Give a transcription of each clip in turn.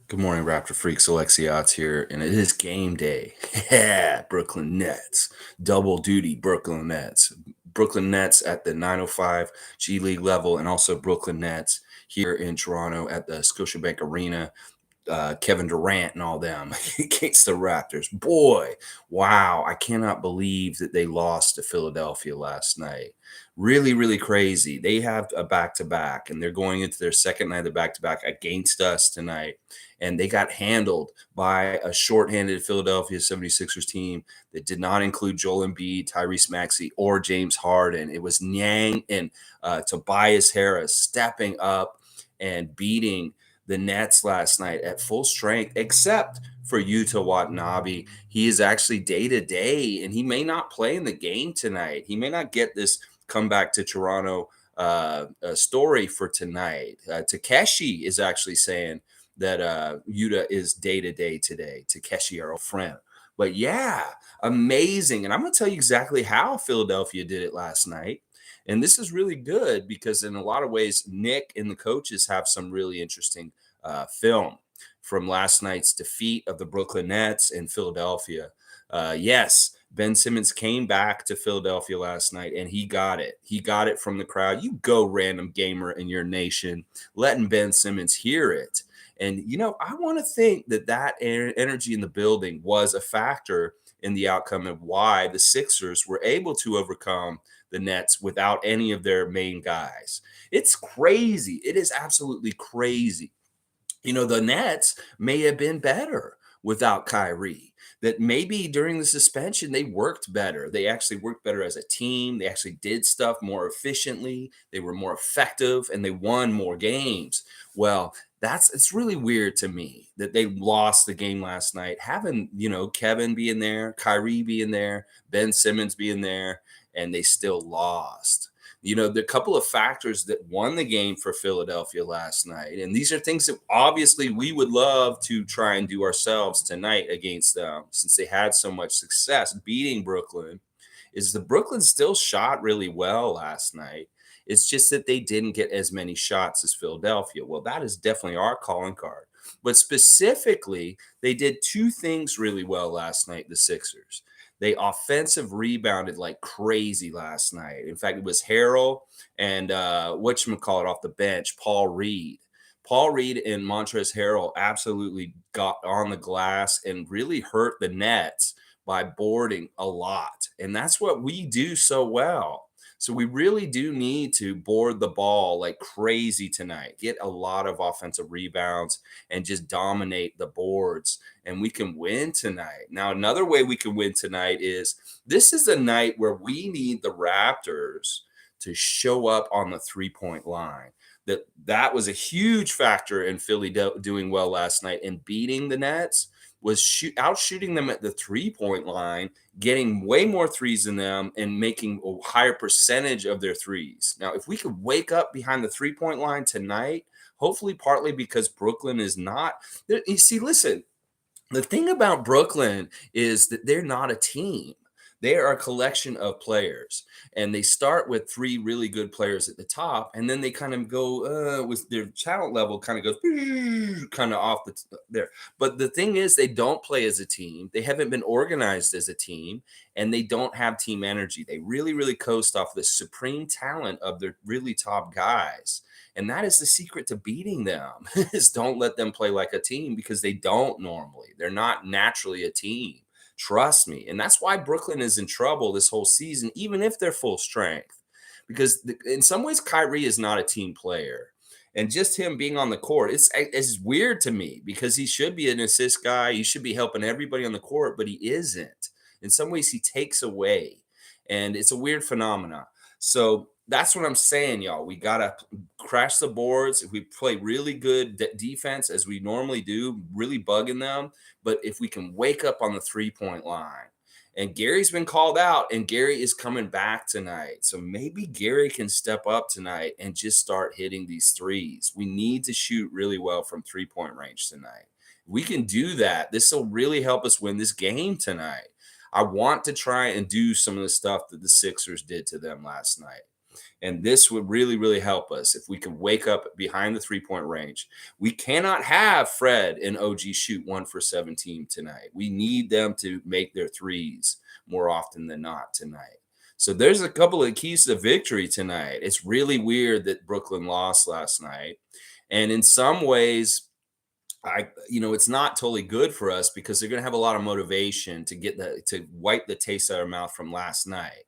Good morning, Raptor Freaks. Alexios here, and it is game day. Yeah, Brooklyn Nets. Double duty, Brooklyn Nets. Brooklyn Nets at the 905 G League level, and also Brooklyn Nets here in Toronto at the Scotiabank Arena. Kevin Durant and all them against the Raptors. Boy, wow. I cannot believe that they lost to Philadelphia last night. Really, really crazy. They have a back to back, and they're going into their second night of the back to back against us tonight. And they got handled by a shorthanded Philadelphia 76ers team that did not include Joel Embiid, Tyrese Maxey, or James Harden. It was Niang and Tobias Harris stepping up and beating the Nets last night at full strength, except for YUTA Watanabe. He is actually day to day, and he may not play in the game tonight. He may not get this comeback to Toronto story for tonight. Takeshi is actually saying that YUTA is day to day today. Takeshi, our old friend. But yeah, amazing. And I'm going to tell you exactly how Philadelphia did it last night. And this is really good because, in a lot of ways, Nick and the coaches have some really interesting film from last night's defeat of the Brooklyn Nets in Philadelphia. Yes, Ben Simmons came back to Philadelphia last night and he got it. He got it from the crowd. You go, random gamer in your nation, letting Ben Simmons hear it. And, I want to think that energy in the building was a factor in the outcome of why the Sixers were able to overcome the Nets without any of their main guys. It's crazy. It is absolutely crazy. The Nets may have been better without Kyrie. That maybe during the suspension, they worked better. They actually worked better as a team. They actually did stuff more efficiently. They were more effective and they won more games. Well, it's really weird to me that they lost the game last night. Having, Kevin being there, Kyrie being there, Ben Simmons being there, and they still lost. The couple of factors that won the game for Philadelphia last night, and these are things that obviously we would love to try and do ourselves tonight against them, since they had so much success beating Brooklyn, is the Brooklyn still shot really well last night. It's just that they didn't get as many shots as Philadelphia. Well, that is definitely our calling card. But specifically, they did two things really well last night, the Sixers. They offensive rebounded like crazy last night. In fact, it was Harrell and whatchamacallit off the bench, Paul Reed. Paul Reed and Montrezl Harrell absolutely got on the glass and really hurt the Nets by boarding a lot. And that's what we do so well. So we really do need to board the ball like crazy tonight, get a lot of offensive rebounds, and just dominate the boards. And we can win tonight. Now, another way we can win tonight is this is a night where we need the Raptors to show up on the 3-point line. That was a huge factor in Philly doing well last night and beating the Nets was out shooting them at the 3-point line, getting way more threes than them and making a higher percentage of their threes. Now, if we could wake up behind the 3-point line tonight, hopefully partly because Brooklyn is not. You see, listen, the thing about Brooklyn is that they're not a team. They are a collection of players, and they start with three really good players at the top, and then they kind of go with their talent level, kind of goes kind of off there. But the thing is, they don't play as a team. They haven't been organized as a team, and they don't have team energy. They really, really coast off the supreme talent of their really top guys. And that is the secret to beating them is don't let them play like a team because they don't normally. They're not naturally a team. Trust me. And that's why Brooklyn is in trouble this whole season, even if they're full strength. Because in some ways, Kyrie is not a team player. And just him being on the court, it's weird to me because he should be an assist guy. He should be helping everybody on the court, but he isn't. In some ways, he takes away. And it's a weird phenomenon. So that's what I'm saying, y'all. We got to crash the boards. If we play really good defense, as we normally do, really bugging them. But if we can wake up on the 3-point line, and Gary's been called out, and Gary is coming back tonight. So maybe Gary can step up tonight and just start hitting these threes. We need to shoot really well from 3-point range tonight. We can do that. This will really help us win this game tonight. I want to try and do some of the stuff that the Sixers did to them last night. And this would really, really help us if we can wake up behind the 3-point range. We cannot have Fred and OG shoot 1 for 17 tonight. We need them to make their threes more often than not tonight. So there's a couple of keys to victory tonight. It's really weird that Brooklyn lost last night. And in some ways, it's not totally good for us because they're going to have a lot of motivation to wipe the taste out of their mouth from last night.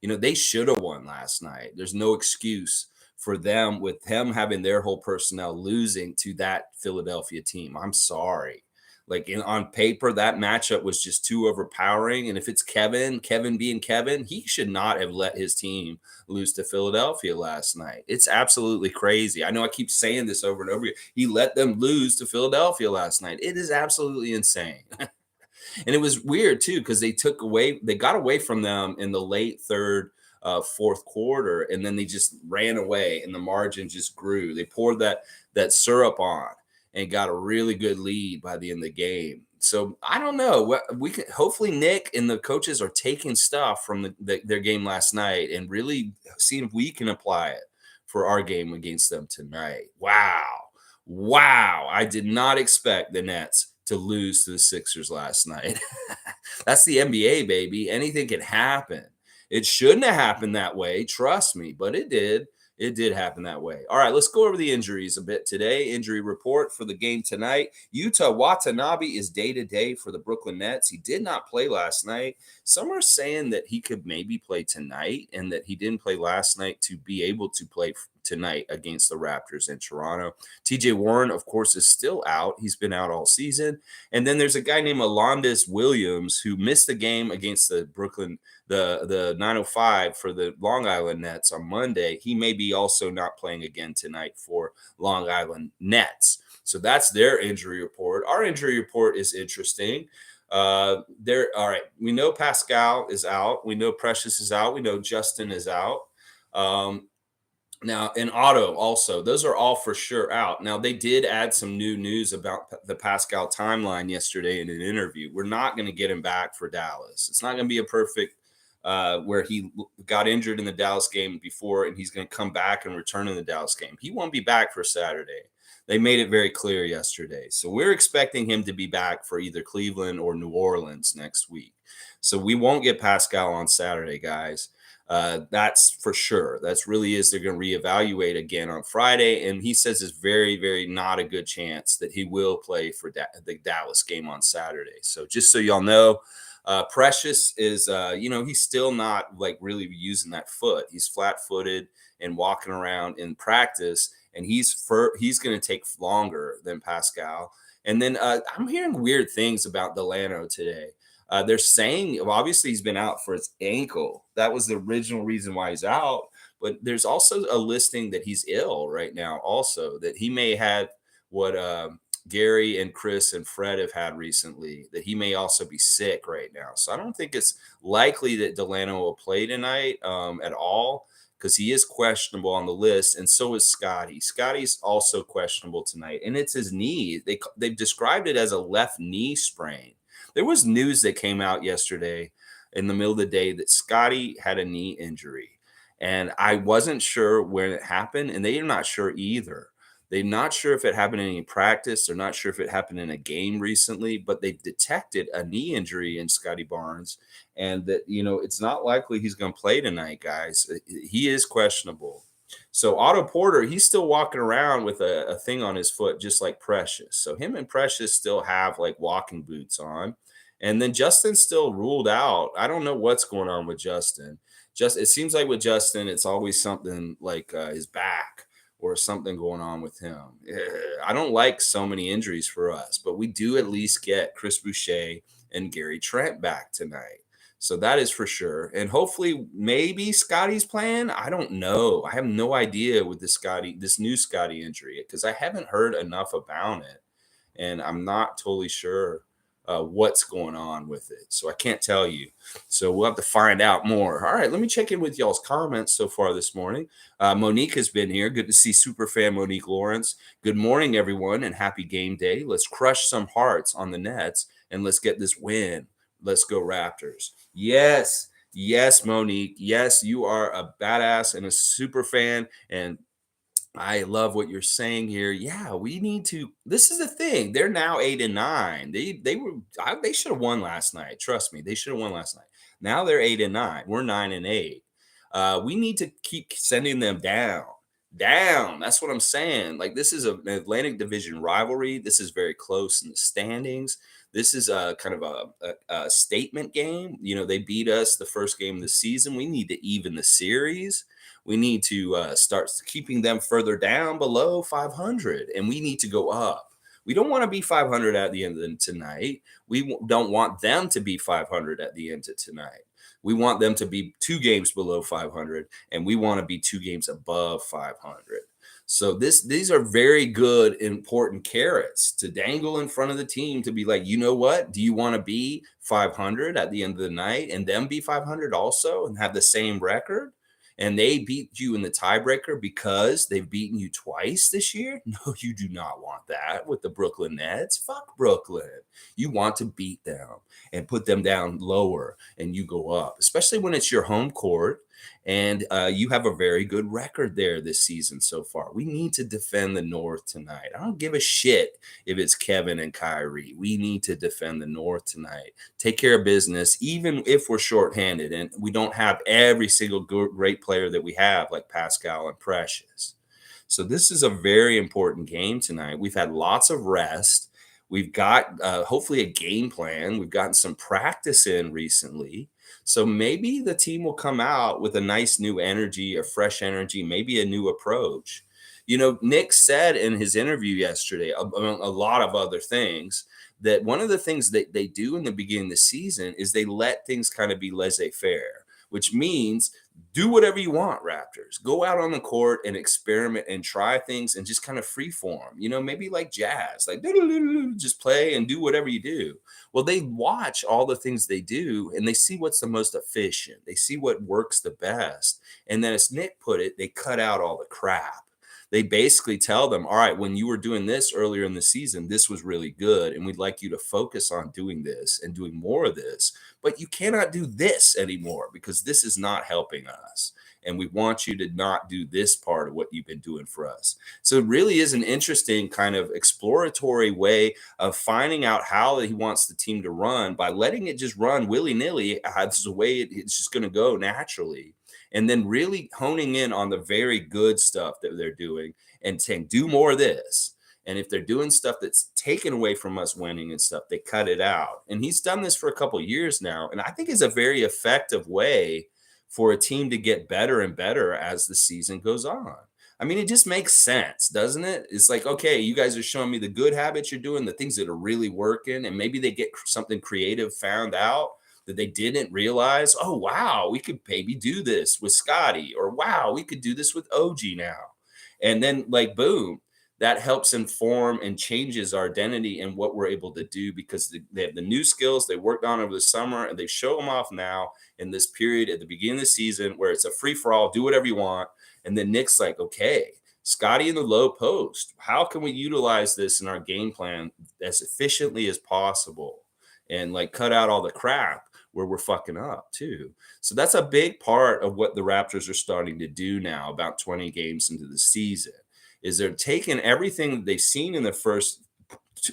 They should have won last night. There's no excuse for them with them having their whole personnel losing to that Philadelphia team. I'm sorry. Like on paper, that matchup was just too overpowering. And if it's Kevin being Kevin, he should not have let his team lose to Philadelphia last night. It's absolutely crazy. I know I keep saying this over and over again. He let them lose to Philadelphia last night. It is absolutely insane. And it was weird too, because they got away from them in the late third, fourth quarter, and then they just ran away and the margin just grew. They poured that syrup on and got a really good lead by the end of the game. So I don't know what we can. Hopefully, Nick and the coaches are taking stuff from their game last night and really seeing if we can apply it for our game against them tonight. Wow! I did not expect the Nets to lose to the Sixers last night. That's the NBA, baby. Anything can happen. It shouldn't have happened that way, trust me, but it did. It did happen that way. All right, let's go over the injuries a bit today. Injury report for the game tonight. YUTA Watanabe is day-to-day for the Brooklyn Nets. He did not play last night. Some are saying that he could maybe play tonight and that he didn't play last night to be able to play tonight against the Raptors in Toronto. TJ Warren, of course, is still out. He's been out all season. And then there's a guy named Alondas Williams who missed the game against the 905 for the Long Island Nets on Monday. He may be also not playing again tonight for Long Island Nets. So that's their injury report. Our injury report is interesting. All right. We know Pascal is out. We know Precious is out. We know Justin is out. Now, and Otto also, those are all for sure out. Now, they did add some new news about the Pascal timeline yesterday in an interview. We're not going to get him back for Dallas. It's not going to be a perfect where he got injured in the Dallas game before, and he's going to come back and return in the Dallas game. He won't be back for Saturday. They made it very clear yesterday. So we're expecting him to be back for either Cleveland or New Orleans next week. So we won't get Pascal on Saturday, guys. That's for sure. That's really is. They're going to reevaluate again on Friday. And he says it's very, very not a good chance that he will play for the Dallas game on Saturday. So just so y'all know, Precious is, he's still not like really using that foot. He's flat-footed and walking around in practice, and he's going to take longer than Pascal. And then I'm hearing weird things about Dalano today. They're saying, obviously, he's been out for his ankle. That was the original reason why he's out. But there's also a listing that he's ill right now, also, that he may have what Gary and Chris and Fred have had recently, that he may also be sick right now. So I don't think it's likely that Dalano will play tonight at all, because he is questionable on the list, and so is Scotty. Scotty's also questionable tonight, and it's his knee. They've described it as a left knee sprain. There was news that came out yesterday in the middle of the day that Scotty had a knee injury, and I wasn't sure when it happened, and they're not sure either. They're not sure if it happened in any practice. They're not sure if it happened in a game recently, but they've detected a knee injury in Scotty Barnes, and that, it's not likely he's going to play tonight, guys. He is questionable. So Otto Porter, he's still walking around with a thing on his foot, just like Precious. So him and Precious still have like walking boots on. And then Justin's still ruled out. I don't know what's going on with Justin. It seems like with Justin, it's always something like his back or something going on with him. I don't like so many injuries for us, but we do at least get Chris Boucher and Gary Trent back tonight. So that is for sure. And hopefully maybe Scotty's playing. I don't know. I have no idea with this new Scotty injury, because I haven't heard enough about it. And I'm not totally sure what's going on with it. So I can't tell you. So we'll have to find out more. All right, let me check in with y'all's comments so far this morning. Monique has been here. Good to see Superfan Monique Lawrence. Good morning, everyone, and happy game day. Let's crush some hearts on the Nets, and let's get this win. Let's go Raptors. Yes. Yes, Monique. Yes, you are a badass and a super fan. And I love what you're saying here. Yeah, we need to. This is the thing. They're now 8-9. They should have won last night. Trust me, they should have won last night. Now they're 8-9. We're 9-8. We need to keep sending them down, down. That's what I'm saying. Like this is an Atlantic Division rivalry. This is very close in the standings. This is a kind of a statement game. You know, they beat us the first game of the season. We need to even the series. We need to start keeping them further down below 500, and we need to go up. We don't want to be 500 at the end of tonight. Don't want them to be 500 at the end of tonight. We want them to be 2 games below 500, and we want to be 2 games above 500. So these are very good, important carrots to dangle in front of the team to be like, you know what? Do you want to be 500 at the end of the night and them be 500 also and have the same record? And they beat you in the tiebreaker because they've beaten you twice this year? No, you do not want that with the Brooklyn Nets. Fuck Brooklyn. You want to beat them and put them down lower and you go up, especially when it's your home court and you have a very good record there this season so far. We need to defend the North tonight. I don't give a shit if it's Kevin and Kyrie. We need to defend the North tonight. Take care of business, even if we're shorthanded and we don't have every single great player that we have, like Pascal and Precious. So this is a very important game tonight. We've had lots of rest. We've got hopefully a game plan. We've gotten some practice in recently. So maybe the team will come out with a nice new energy, a fresh energy, maybe a new approach. You know, Nick said in his interview yesterday, among a lot of other things, that one of the things that they do in the beginning of the season is they let things kind of be laissez-faire, which means do whatever you want, Raptors. Go out on the court and experiment and try things and just kind of free form. You know, maybe like jazz, like just play and do whatever you do. Well, they watch all the things they do and they see what's the most efficient. They see what works the best. And then, as Nick put it, they cut out all the crap. They basically tell them, all right, when you were doing this earlier in the season, this was really good. And we'd like you to focus on doing this and doing more of this. But you cannot do this anymore because this is not helping us. And we want you to not do this part of what you've been doing for us. So it really is an interesting kind of exploratory way of finding out how he wants the team to run by letting it just run willy-nilly. That's the way it's just going to go naturally. And then really honing in on the very good stuff that they're doing and saying, do more of this. And if they're doing stuff that's taken away from us winning and stuff, they cut it out. And he's done this for a couple of years now. And I think is a very effective way for a team to get better and better as the season goes on. I mean, it just makes sense, doesn't it? It's like, okay, you guys are showing me the good habits you're doing, the things that are really working, and maybe they get something creative found out that they didn't realize. Oh, wow, we could maybe do this with Scotty, or wow, we could do this with OG now. And then, like, boom, that helps inform and changes our identity and what we're able to do because they have the new skills they worked on over the summer and they show them off now in this period at the beginning of the season where it's a free for all, do whatever you want. And then Nick's like, okay, Scotty in the low post, how can we utilize this in our game plan as efficiently as possible and like cut out all the crap where we're fucking up too. So that's a big part of what the Raptors are starting to do now about 20 games into the season is they're taking everything that they've seen in the first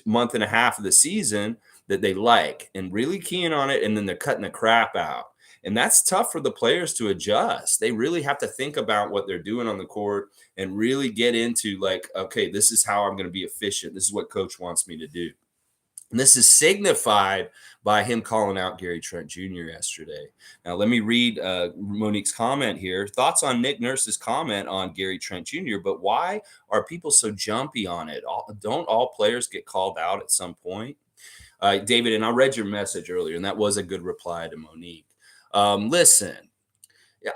month and a half of the season that they like and really keying on it. And then they're cutting the crap out. And that's tough for the players to adjust. They really have to think about what they're doing on the court and really get into like, okay, this is how I'm going to be efficient. This is what coach wants me to do. And this is signified by him calling out Gary Trent Jr. yesterday. Now, let me read Monique's comment here. Thoughts on Nick Nurse's comment on Gary Trent Jr., but why are people so jumpy on it? Don't all players get called out at some point? David, and I read your message earlier, and that was a good reply to Monique. Listen,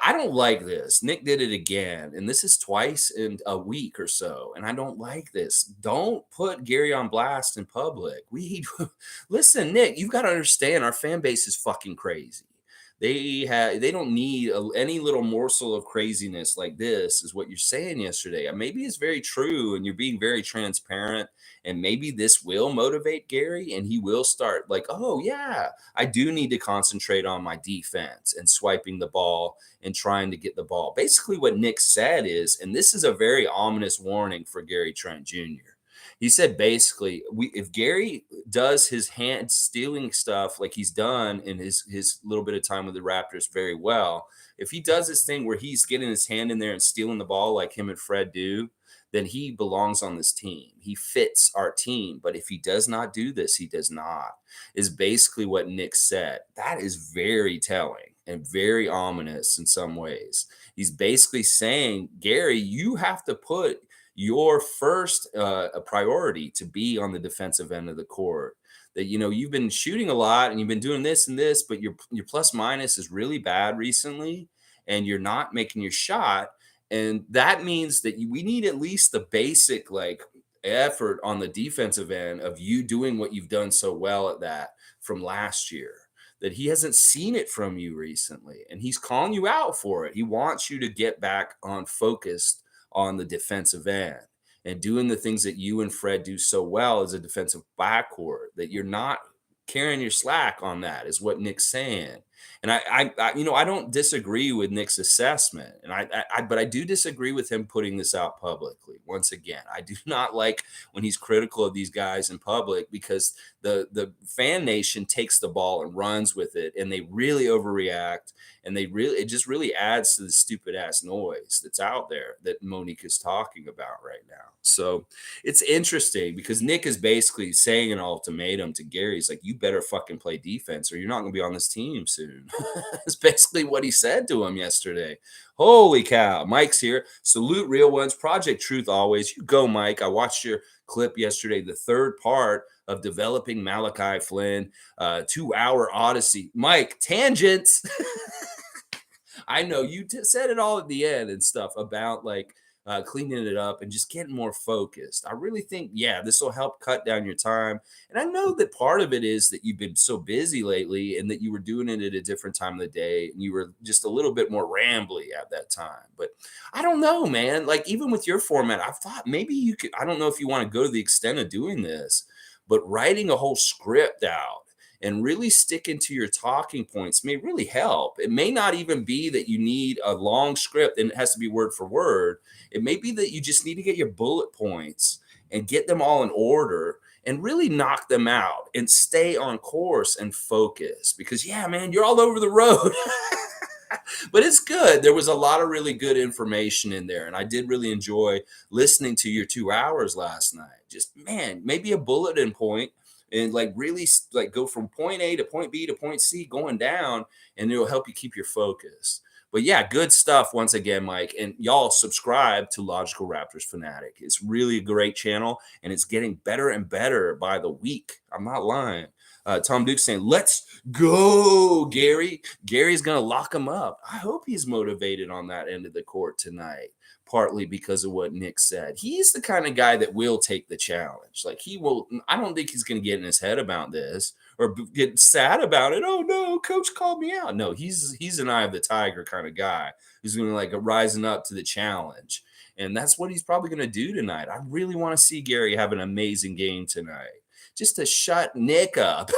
I don't like this. Nick did it again, and this is twice in a week or so, and I don't like this. Don't put Gary on blast in public. Listen, Nick, you've got to understand our fan base is fucking crazy. They don't need any little morsel of craziness like this, is what you're saying yesterday. And maybe it's very true, and you're being very transparent. And maybe this will motivate Gary, and he will start like, oh yeah, I do need to concentrate on my defense and swiping the ball and trying to get the ball. Basically, what Nick said is, and this is a very ominous warning for Gary Trent Jr. He said basically, if Gary does his hand stealing stuff like he's done in his little bit of time with the Raptors very well, if he does this thing where he's getting his hand in there and stealing the ball like him and Fred do, then he belongs on this team. He fits our team. But if he does not do this, he does not, is basically what Nick said. That is very telling and very ominous in some ways. He's basically saying, Gary, you have to put your first a priority to be on the defensive end of the court. That you've been shooting a lot and you've been doing this and this, but your plus minus is really bad recently, and you're not making your shot. And that means that we need at least the basic like effort on the defensive end of you doing what you've done so well at that from last year. That he hasn't seen it from you recently, and he's calling you out for it. He wants you to get back on focused on the defensive end and doing the things that you and Fred do so well as a defensive backcourt, that you're not carrying your slack on that, is what Nick's saying. And I don't disagree with Nick's assessment, and but I do disagree with him putting this out publicly. Once again, I do not like when he's critical of these guys in public, because the fan nation takes the ball and runs with it, and they really overreact, and it just really adds to the stupid ass noise that's out there that Monique is talking about right now. So it's interesting because Nick is basically saying an ultimatum to Gary. He's like, you better fucking play defense or you're not going to be on this team soon. That's basically what he said to him yesterday. Holy cow. Mike's here. Salute real ones. Project Truth always. You go, Mike. I watched your clip yesterday, the third part of developing Malachi Flynn, 2-hour odyssey. Mike, tangents. I know you said it all at the end and stuff about like cleaning it up and just getting more focused. I really think, yeah, this will help cut down your time. And I know that part of it is that you've been so busy lately and that you were doing it at a different time of the day and you were just a little bit more rambly at that time. But I don't know, man. Like even with your format, I thought maybe you could, I don't know if you want to go to the extent of doing this, but writing a whole script out and really sticking to your talking points may really help. It may not even be that you need a long script and it has to be word for word. It may be that you just need to get your bullet points and get them all in order and really knock them out and stay on course and focus. Because, yeah, man, you're all over the road. But it's good. There was a lot of really good information in there. And I did really enjoy listening to your 2 hours last night. Just, man, maybe a bulletin point and like really like go from point A to point B to point C going down, and it'll help you keep your focus. But yeah, good stuff once again, Mike. And y'all subscribe to Logical Raptors Fanatic. It's really a great channel, and it's getting better and better by the week. I'm not lying. Tom Duke saying, let's go, Gary. Gary's going to lock him up. I hope he's motivated on that end of the court tonight, partly because of what Nick said. He's the kind of guy that will take the challenge. Like he will, I don't think he's going to get in his head about this or get sad about it. Oh no, coach called me out. No, he's an eye of the tiger kind of guy who's going to like rising up to the challenge. And that's what he's probably going to do tonight. I really want to see Gary have an amazing game tonight, just to shut Nick up.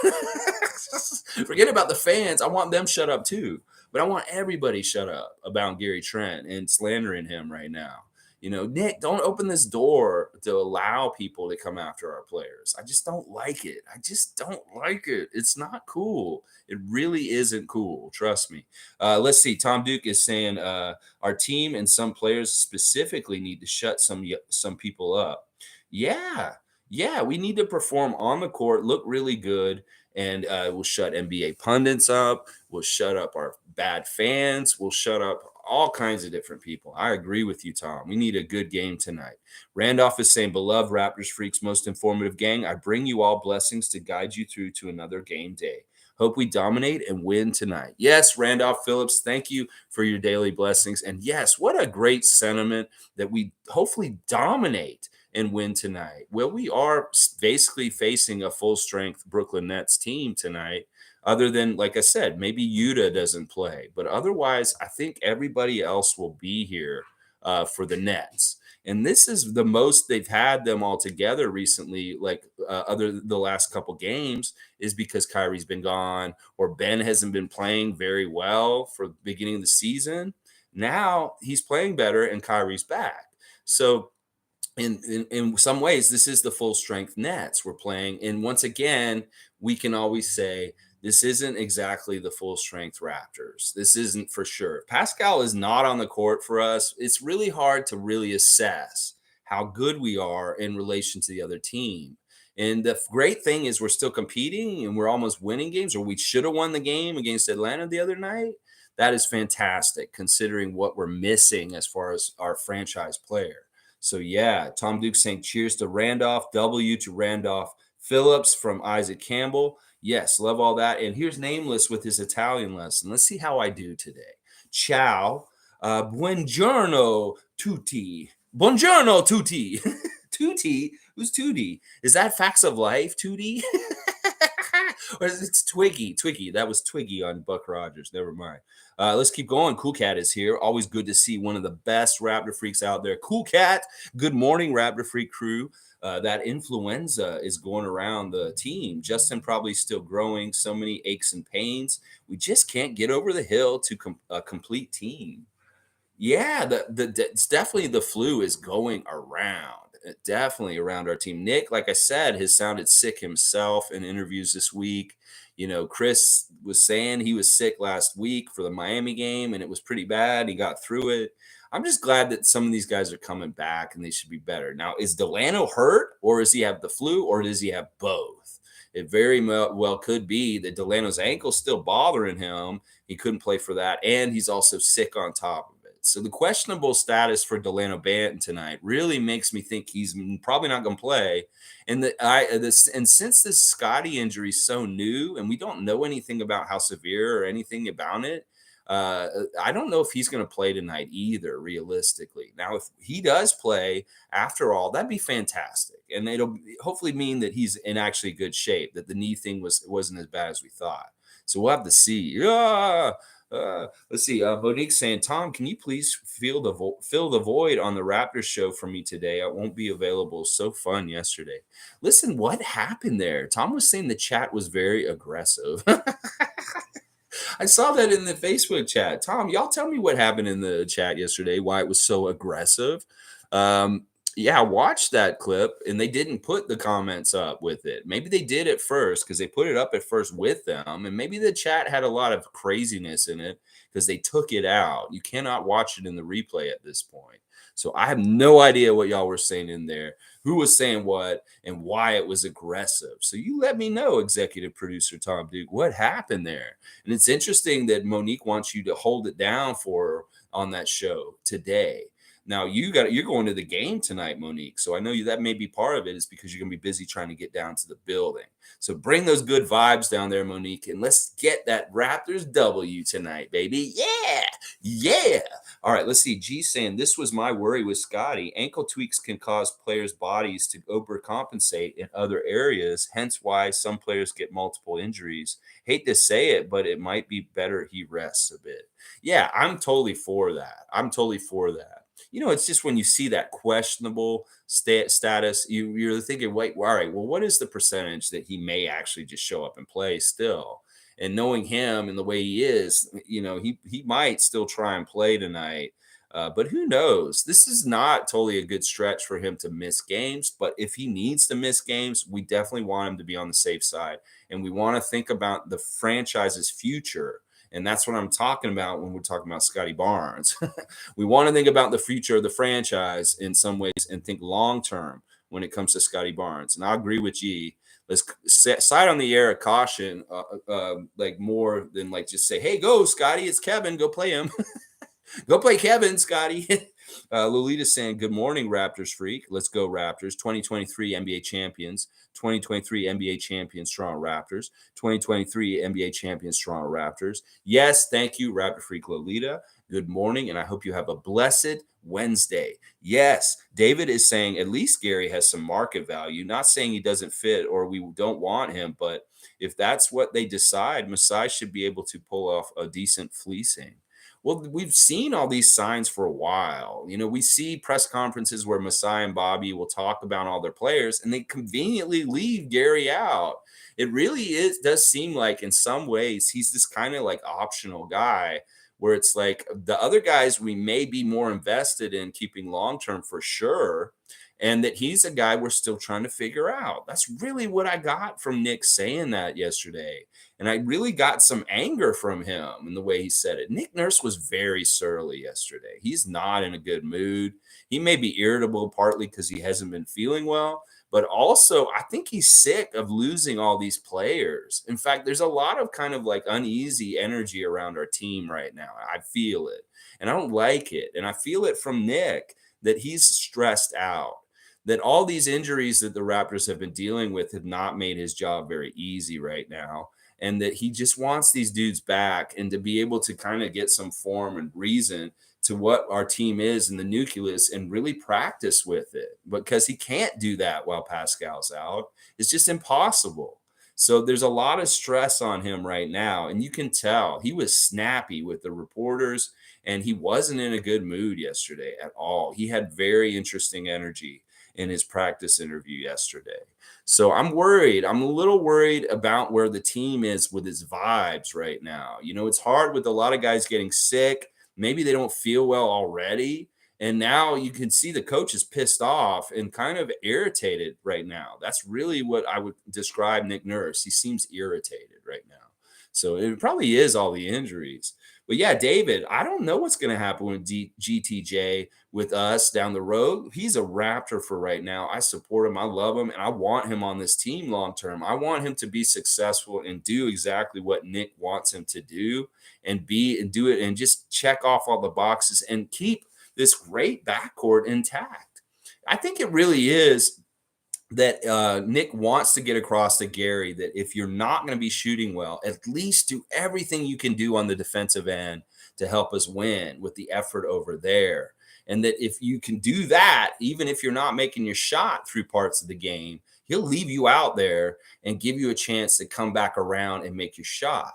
Forget about the fans. I want them shut up too. But I want everybody shut up about Gary Trent and slandering him right now. You know, Nick, don't open this door to allow people to come after our players. I just don't like it. I just don't like it. It's not cool. It really isn't cool. Trust me. Let's see. Tom Duke is saying our team and some players specifically need to shut some people up. Yeah, we need to perform on the court, look really good, and we'll shut NBA pundits up. We'll shut up our bad fans. We'll shut up all kinds of different people. I agree with you, Tom. We need a good game tonight. Randolph is saying, beloved Raptors freaks, most informative gang, I bring you all blessings to guide you through to another game day. Hope we dominate and win tonight. Yes, Randolph Phillips, thank you for your daily blessings. And yes, what a great sentiment that we hopefully dominate and win tonight? Well, we are basically facing a full strength Brooklyn Nets team tonight. Other than, like I said, maybe Yuta doesn't play, but otherwise, I think everybody else will be here for the Nets. And this is the most they've had them all together recently, like other the last couple games, is because Kyrie's been gone or Ben hasn't been playing very well for the beginning of the season. Now he's playing better and Kyrie's back. So in some ways, this is the full strength Nets we're playing. And once again, we can always say this isn't exactly the full strength Raptors. This isn't for sure. Pascal is not on the court for us. It's really hard to really assess how good we are in relation to the other team. And the great thing is we're still competing and we're almost winning games, or we should have won the game against Atlanta the other night. That is fantastic considering what we're missing as far as our franchise player. So yeah, Tom Duke saying cheers to Randolph, W to Randolph Phillips from Isaac Campbell. Yes, love all that. And here's Nameless with his Italian lesson. Let's see how I do today. Ciao, buongiorno tutti. Buongiorno tutti. Tutti? Who's Tootie? Is that Facts of Life, Tootie? Or is it Twiggy? Twiggy. That was Twiggy on Buck Rogers. Never mind. Let's keep going. Cool Cat is here. Always good to see one of the best Raptor freaks out there. Cool Cat. Good morning, Raptor Freak crew. That influenza is going around the team. Justin probably still growing. So many aches and pains. We just can't get over the hill to a complete team. Yeah, it's definitely the flu is going around. Definitely around our team. Nick, like I said, has sounded sick himself in interviews this week. You know, Chris was saying he was sick last week for the Miami game, and it was pretty bad. He got through it. I'm just glad that some of these guys are coming back, and they should be better. Now, is Delano hurt, or does he have the flu, or does he have both? It very well could be that Delano's ankle's still bothering him. He couldn't play for that, and he's also sick on top of it. So the questionable status for Delano Banton tonight really makes me think he's probably not going to play. And since this Scotty injury is so new, and we don't know anything about how severe or anything about it, I don't know if he's going to play tonight either, realistically. Now, if he does play, after all, that'd be fantastic, and it'll hopefully mean that he's in actually good shape, that the knee thing wasn't as bad as we thought. So we'll have to see. Yeah. Let's see. Monique saying, Tom, can you please fill the void on the Raptors show for me today? I won't be available. So fun yesterday. Listen, what happened there? Tom was saying the chat was very aggressive. I saw that in the Facebook chat. Tom, y'all tell me what happened in the chat yesterday, why it was so aggressive. Yeah, I watched that clip and they didn't put the comments up with it. Maybe they did at first because they put it up at first with them. And maybe the chat had a lot of craziness in it because they took it out. You cannot watch it in the replay at this point. So I have no idea what y'all were saying in there, who was saying what, and why it was aggressive. So you let me know, executive producer Tom Duke, what happened there. And it's interesting that Monique wants you to hold it down for her on that show today. Now you're going to the game tonight, Monique. So I know that may be part of it is because you're going to be busy trying to get down to the building. So bring those good vibes down there, Monique, and let's get that Raptors W tonight, baby. Yeah. Yeah. All right, let's see. G saying this was my worry with Scotty. Ankle tweaks can cause players' bodies to overcompensate in other areas, hence why some players get multiple injuries. Hate to say it, but it might be better he rests a bit. Yeah, I'm totally for that. You know, it's just when you see that questionable status, you're thinking, wait, all right, well, what is the percentage that he may actually just show up and play still? And knowing him and the way he is, you know, he might still try and play tonight. But who knows? This is not totally a good stretch for him to miss games. But if he needs to miss games, we definitely want him to be on the safe side. And we want to think about the franchise's future. And that's what I'm talking about when we're talking about Scotty Barnes. We want to think about the future of the franchise in some ways and think long term when it comes to Scotty Barnes. And I agree with you. Let's side on the air of caution, like more than like just say, hey, go, Scotty, it's Kevin, go play him. Go play Kevin, Scotty. Lolita's saying, good morning, Raptors freak. Let's go, Raptors. 2023 NBA champions. 2023 NBA champions, Toronto Raptors. 2023 NBA champions, Toronto Raptors. Yes, thank you, Raptor freak Lolita. Good morning, and I hope you have a blessed Wednesday. Yes, David is saying at least Gary has some market value. Not saying he doesn't fit or we don't want him, but if that's what they decide, Masai should be able to pull off a decent fleecing. Well, we've seen all these signs for a while. We see press conferences where Masai and Bobby will talk about all their players and they conveniently leave Gary out. It really does seem like in some ways he's this kind of like optional guy where it's like the other guys we may be more invested in keeping long term for sure. And that he's a guy we're still trying to figure out. That's really what I got from Nick saying that yesterday. And I really got some anger from him in the way he said it. Nick Nurse was very surly yesterday. He's not in a good mood. He may be irritable partly because he hasn't been feeling well, but also I think he's sick of losing all these players. In fact, there's a lot of kind of like uneasy energy around our team right now. I feel it and I don't like it. And I feel it from Nick that he's stressed out, that all these injuries that the Raptors have been dealing with have not made his job very easy right now. And that he just wants these dudes back and to be able to kind of get some form and reason to what our team is in the nucleus and really practice with it, because he can't do that while Pascal's out. It's just impossible. So there's a lot of stress on him right now. And you can tell he was snappy with the reporters and he wasn't in a good mood yesterday at all. He had very interesting energy in his practice interview yesterday. So I'm worried. I'm a little worried about where the team is with his vibes right now. It's hard with a lot of guys getting sick. Maybe they don't feel well already. And now you can see the coach is pissed off and kind of irritated right now. That's really what I would describe Nick Nurse. He seems irritated right now. So it probably is all the injuries. But yeah, David, I don't know what's going to happen with GTJ with us down the road. He's a Raptor for right now. I support him. I love him. And I want him on this team long term. I want him to be successful and do exactly what Nick wants him to do and do it and just check off all the boxes and keep this great backcourt intact. I think it really is that Nick wants to get across to Gary that if you're not going to be shooting well, at least do everything you can do on the defensive end to help us win with the effort over there. And that if you can do that, even if you're not making your shot through parts of the game, he'll leave you out there and give you a chance to come back around and make your shot.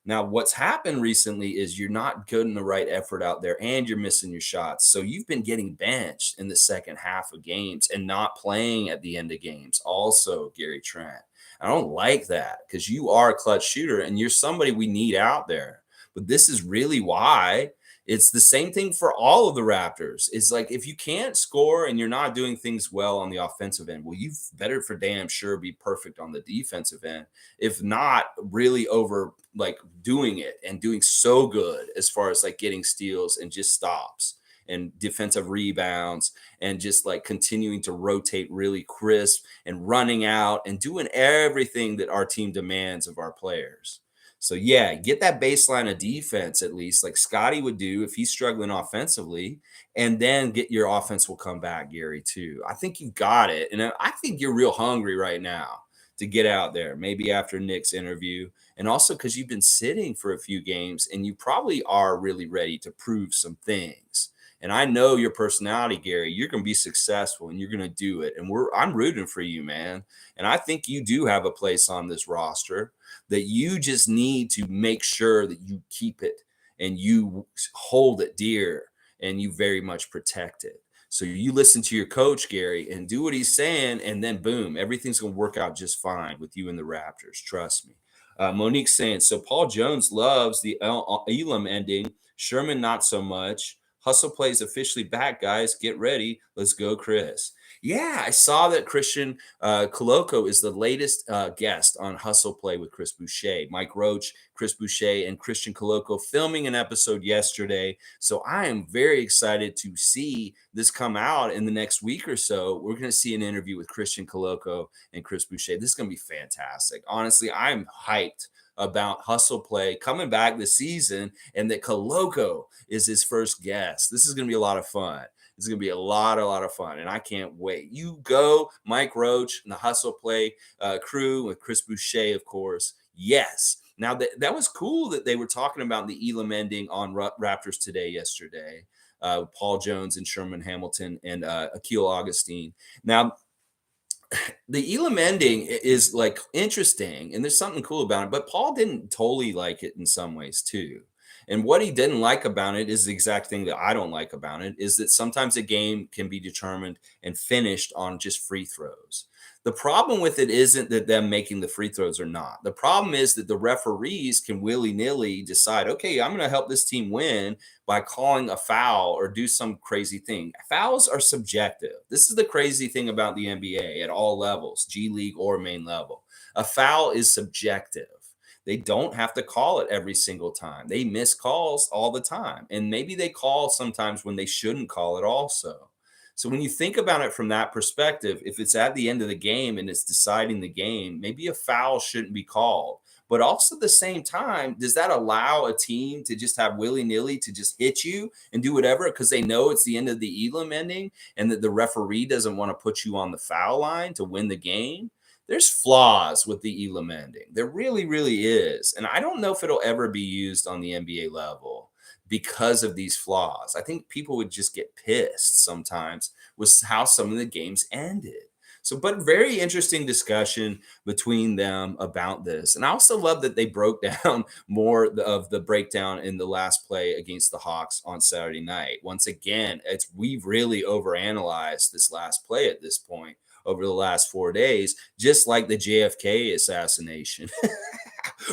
Now, what's happened recently is you're not putting the right effort out there and you're missing your shots. So you've been getting benched in the second half of games and not playing at the end of games. Also, Gary Trent, I don't like that because you are a clutch shooter and you're somebody we need out there. But this is really why. It's the same thing for all of the Raptors. It's like if you can't score and you're not doing things well on the offensive end, well, you better for damn sure be perfect on the defensive end. If not, really over like doing it and doing so good as far as like getting steals and just stops and defensive rebounds and just like continuing to rotate really crisp and running out and doing everything that our team demands of our players. So yeah, get that baseline of defense at least, like Scotty would do if he's struggling offensively, and then get your offense will come back, Gary, too. I think you got it. And I think you're real hungry right now to get out there, maybe after Nick's interview. And also because you've been sitting for a few games and you probably are really ready to prove some things. And I know your personality, Gary. You're going to be successful and you're going to do it. And I'm rooting for you, man. And I think you do have a place on this roster that you just need to make sure that you keep it and you hold it dear and you very much protect it. So you listen to your coach, Gary, and do what he's saying. And then boom, everything's going to work out just fine with you and the Raptors. Trust me. Monique saying, so Paul Jones loves the Elam ending. Sherman, not so much. Hustle plays officially back, guys. Get ready. Let's go, Chris. Yeah, I saw that Christian Coloco is the latest guest on Hustle Play with Chris Boucher. Mike Roach, Chris Boucher, and Christian Coloco filming an episode yesterday. So I am very excited to see this come out in the next week or so. We're going to see an interview with Christian Coloco and Chris Boucher. This is going to be fantastic. Honestly, I'm hyped about Hustle Play coming back this season and that Coloco is his first guest. This is going to be a lot of fun. It's going to be a lot of fun, and I can't wait. You go, Mike Roach and the Hustle Play crew with Chris Boucher, of course. Yes. Now that was cool that they were talking about the Elam ending on Raptors Today yesterday. Paul Jones and Sherman Hamilton and Akil Augustine. Now the Elam ending is like interesting, and there's something cool about it. But Paul didn't totally like it in some ways too. And what he didn't like about it is the exact thing that I don't like about it is that sometimes a game can be determined and finished on just free throws. The problem with it isn't that them making the free throws or not. The problem is that the referees can willy nilly decide, okay, I'm going to help this team win by calling a foul or do some crazy thing. Fouls are subjective. This is the crazy thing about the NBA at all levels, G League or main level. A foul is subjective. They don't have to call it every single time. They miss calls all the time. And maybe they call sometimes when they shouldn't call it also. So when you think about it from that perspective, if it's at the end of the game and it's deciding the game, maybe a foul shouldn't be called. But also at the same time, does that allow a team to just have willy-nilly to just hit you and do whatever because they know it's the end of the Elam ending and that the referee doesn't want to put you on the foul line to win the game? There's flaws with the Elam ending. There really, really is. And I don't know if it'll ever be used on the NBA level because of these flaws. I think people would just get pissed sometimes with how some of the games ended. So, but very interesting discussion between them about this. And I also love that they broke down more of the breakdown in the last play against the Hawks on Saturday night. Once again, we've really overanalyzed this last play at this point over the last 4 days, just like the JFK assassination.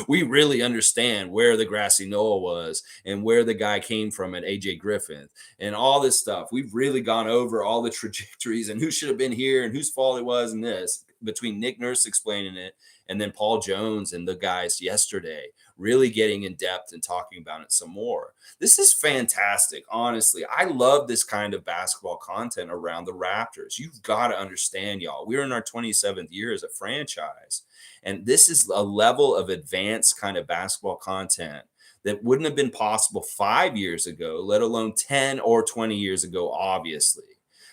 We really understand where the grassy knoll was and where the guy came from at AJ Griffin and all this stuff. We've really gone over all the trajectories and who should have been here and whose fault it was and this between Nick Nurse explaining it and then Paul Jones and the guys yesterday really getting in depth and talking about it some more. This is fantastic. Honestly, I love this kind of basketball content around the Raptors. You've got to understand, y'all. We're in our 27th year as a franchise. And this is a level of advanced kind of basketball content that wouldn't have been possible 5 years ago, let alone 10 or 20 years ago, obviously.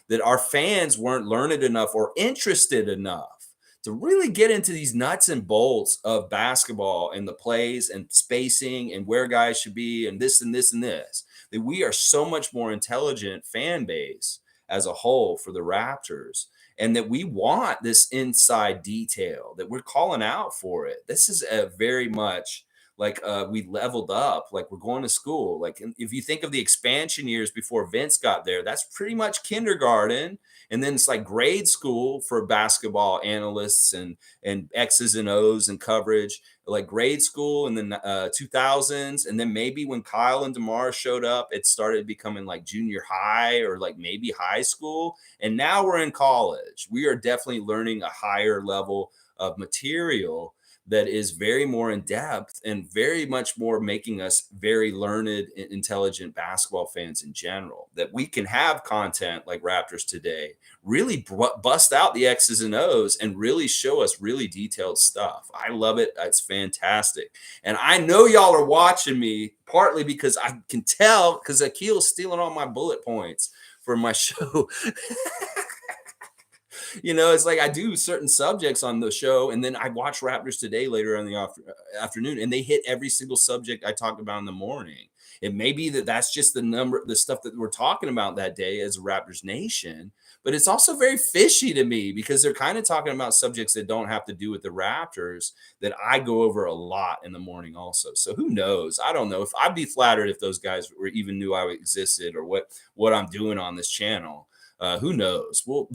That our fans weren't learned enough or interested enough to really get into these nuts and bolts of basketball and the plays and spacing and where guys should be and this and this and this. That we are so much more intelligent fan base as a whole for the Raptors and that we want this inside detail that we're calling out for it. This is a very much like we leveled up, like we're going to school. Like if you think of the expansion years before Vince got there, that's pretty much kindergarten. And then it's like grade school for basketball analysts and X's and O's and coverage, like grade school and then 2000s. And then maybe when Kyle and DeMar showed up, it started becoming like junior high or like maybe high school. And now we're in college. We are definitely learning a higher level of material that is very more in depth and very much more making us very learned and intelligent basketball fans in general. That we can have content like Raptors Today really bust out the X's and O's and really show us really detailed stuff. I love it. It's fantastic. And I know y'all are watching me partly because I can tell because Akil's stealing all my bullet points for my show. It's like I do certain subjects on the show, and then I watch Raptors Today later in the afternoon, and they hit every single subject I talked about in the morning. It may be that that's just the stuff that we're talking about that day as a Raptors Nation, but it's also very fishy to me because they're kind of talking about subjects that don't have to do with the Raptors that I go over a lot in the morning also. So who knows? I don't know if I'd be flattered if those guys were even knew I existed or what I'm doing on this channel. Who knows? Well,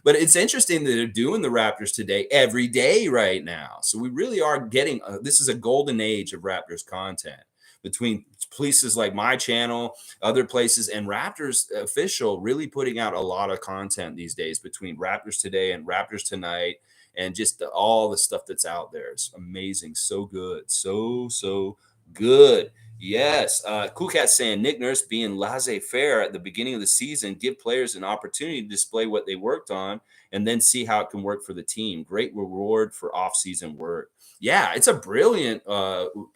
but it's interesting that they're doing the Raptors Today every day right now. So we really are getting this is a golden age of Raptors content. between places like my channel, other places, and Raptors official really putting out a lot of content these days between Raptors Today and Raptors Tonight, and just all the stuff that's out there. It's amazing. So good. So good. Yes. Cool Cat saying Nick Nurse being laissez faire at the beginning of the season, give players an opportunity to display what they worked on and then see how it can work for the team. Great reward for off-season work. Yeah, it's a brilliant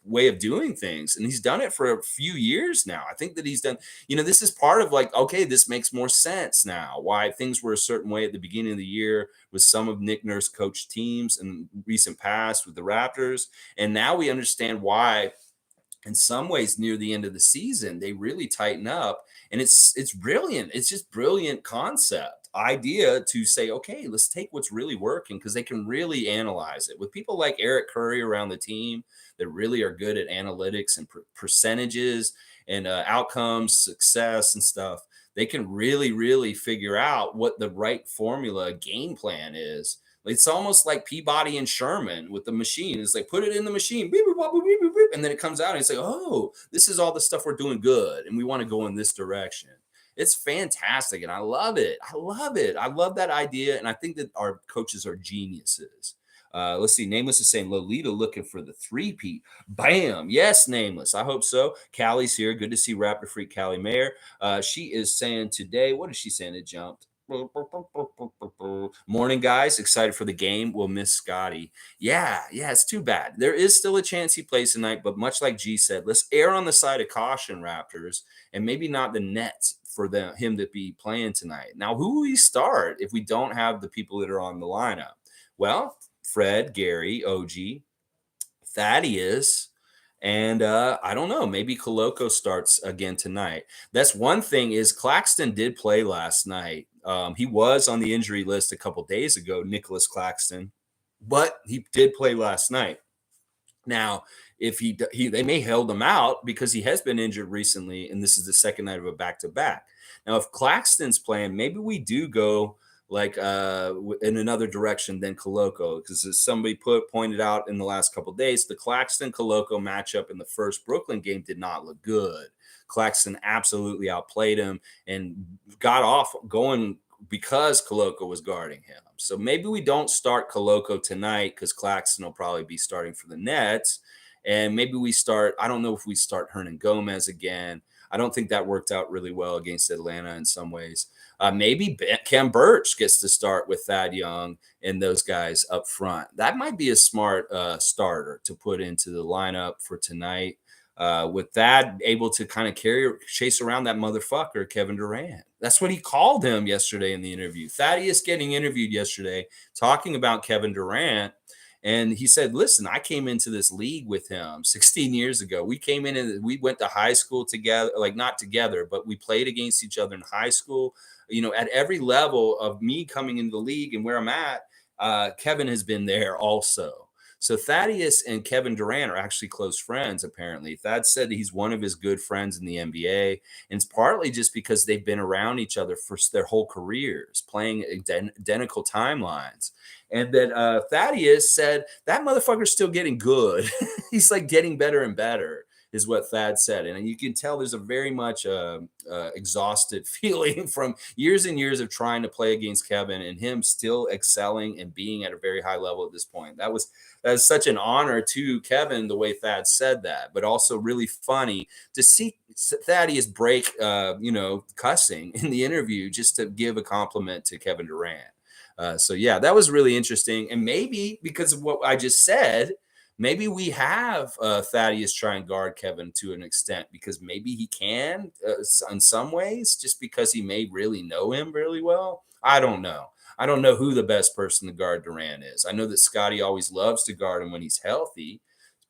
way of doing things. And he's done it for a few years now. I think that he's done, this is part of like, okay, this makes more sense now. Why things were a certain way at the beginning of the year with some of Nick Nurse coached teams in recent past with the Raptors. And now we understand why in some ways near the end of the season they really tighten up, and it's brilliant. It's just brilliant concept idea to say, okay, let's take what's really working, because they can really analyze it with people like Eric Curry around the team that really are good at analytics and percentages and outcomes, success and stuff. They can really figure out what the right formula game plan is. It's almost like Peabody and Sherman with the machine. It's like, put it in the machine, beep, beep, beep, beep, beep, beep, and then it comes out and it's like, oh, this is all the stuff we're doing good, and we want to go in this direction. It's fantastic, and I love it. I love it. I love that idea, and I think that our coaches are geniuses. Let's see. Nameless is saying Lolita looking for the three-peat. Bam. Yes, Nameless. I hope so. Callie's here. Good to see Raptor Freak Callie Mayer. She is saying today, what is she saying? It jumped. Morning, guys. Excited for the game. We'll miss Scotty. Yeah, it's too bad. There is still a chance he plays tonight, but much like G said, let's err on the side of caution, Raptors, and maybe not the Nets for him to be playing tonight. Now, who will we start if we don't have the people that are on the lineup? Well, Fred, Gary, OG, Thaddeus, and I don't know, maybe Koloko starts again tonight. That's one thing, is Claxton did play last night. He was on the injury list a couple days ago, Nicholas Claxton, but he did play last night. Now, if they may held him out because he has been injured recently, and this is the second night of a back-to-back. Now, if Claxton's playing, maybe we do go like in another direction than Koloko, because as somebody pointed out in the last couple of days, the Claxton Koloko matchup in the first Brooklyn game did not look good. Claxton absolutely outplayed him and got off going because Koloko was guarding him. So maybe we don't start Koloko tonight, because Claxton will probably be starting for the Nets. And maybe we start, I don't know if we start Hernan Gomez again. I don't think that worked out really well against Atlanta in some ways. Maybe Cam Birch gets to start with Thad Young and those guys up front. That might be a smart starter to put into the lineup for tonight. With Thad able to kind of chase around that motherfucker, Kevin Durant. That's what he called him yesterday in the interview. Thaddeus getting interviewed yesterday talking about Kevin Durant. And he said, listen, I came into this league with him 16 years ago. We came in and we went to high school together, like not together, but we played against each other in high school. At every level of me coming into the league and where I'm at, Kevin has been there also. So Thaddeus and Kevin Durant are actually close friends, apparently. Thad said he's one of his good friends in the NBA. And it's partly just because they've been around each other for their whole careers, playing identical timelines. And that Thaddeus said, that motherfucker's still getting good. He's like getting better and better, is what Thad said. And you can tell there's a very much exhausted feeling from years and years of trying to play against Kevin, and him still excelling and being at a very high level at this point. That was such an honor to Kevin, the way Thad said that, but also really funny to see Thaddeus break, cussing in the interview just to give a compliment to Kevin Durant. So yeah, that was really interesting. And maybe because of what I just said, maybe we have Thaddeus try and guard Kevin to an extent, because maybe he can in some ways, just because he may really know him really well. I don't know. I don't know who the best person to guard Durant is. I know that Scotty always loves to guard him when he's healthy,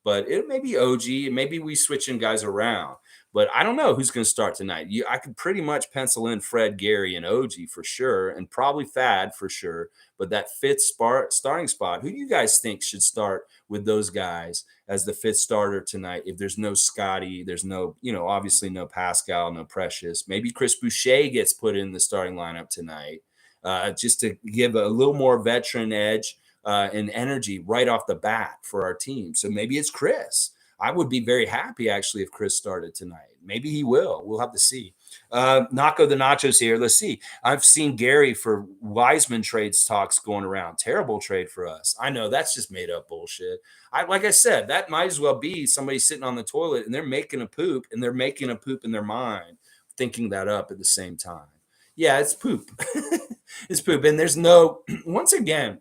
but it may be OG. Maybe we switching guys around. But I don't know who's going to start tonight. I could pretty much pencil in Fred, Gary, and OG for sure, and probably Thad for sure. But that fifth starting spot, who do you guys think should start with those guys as the fifth starter tonight? If there's no Scotty, there's no, obviously no Pascal, no Precious. Maybe Chris Boucher gets put in the starting lineup tonight, just to give a little more veteran edge and energy right off the bat for our team. So maybe it's Chris. I would be very happy actually if Chris started tonight. Maybe he will. We'll have to see. Naco the Nachos here. Let's see. I've seen Gary for Wiseman trades talks going around. Terrible trade for us. I know that's just made up bullshit. Like I said, that might as well be somebody sitting on the toilet and they're making a poop and they're making a poop in their mind, thinking that up at the same time. Yeah, it's poop. It's poop. And there's no, once again,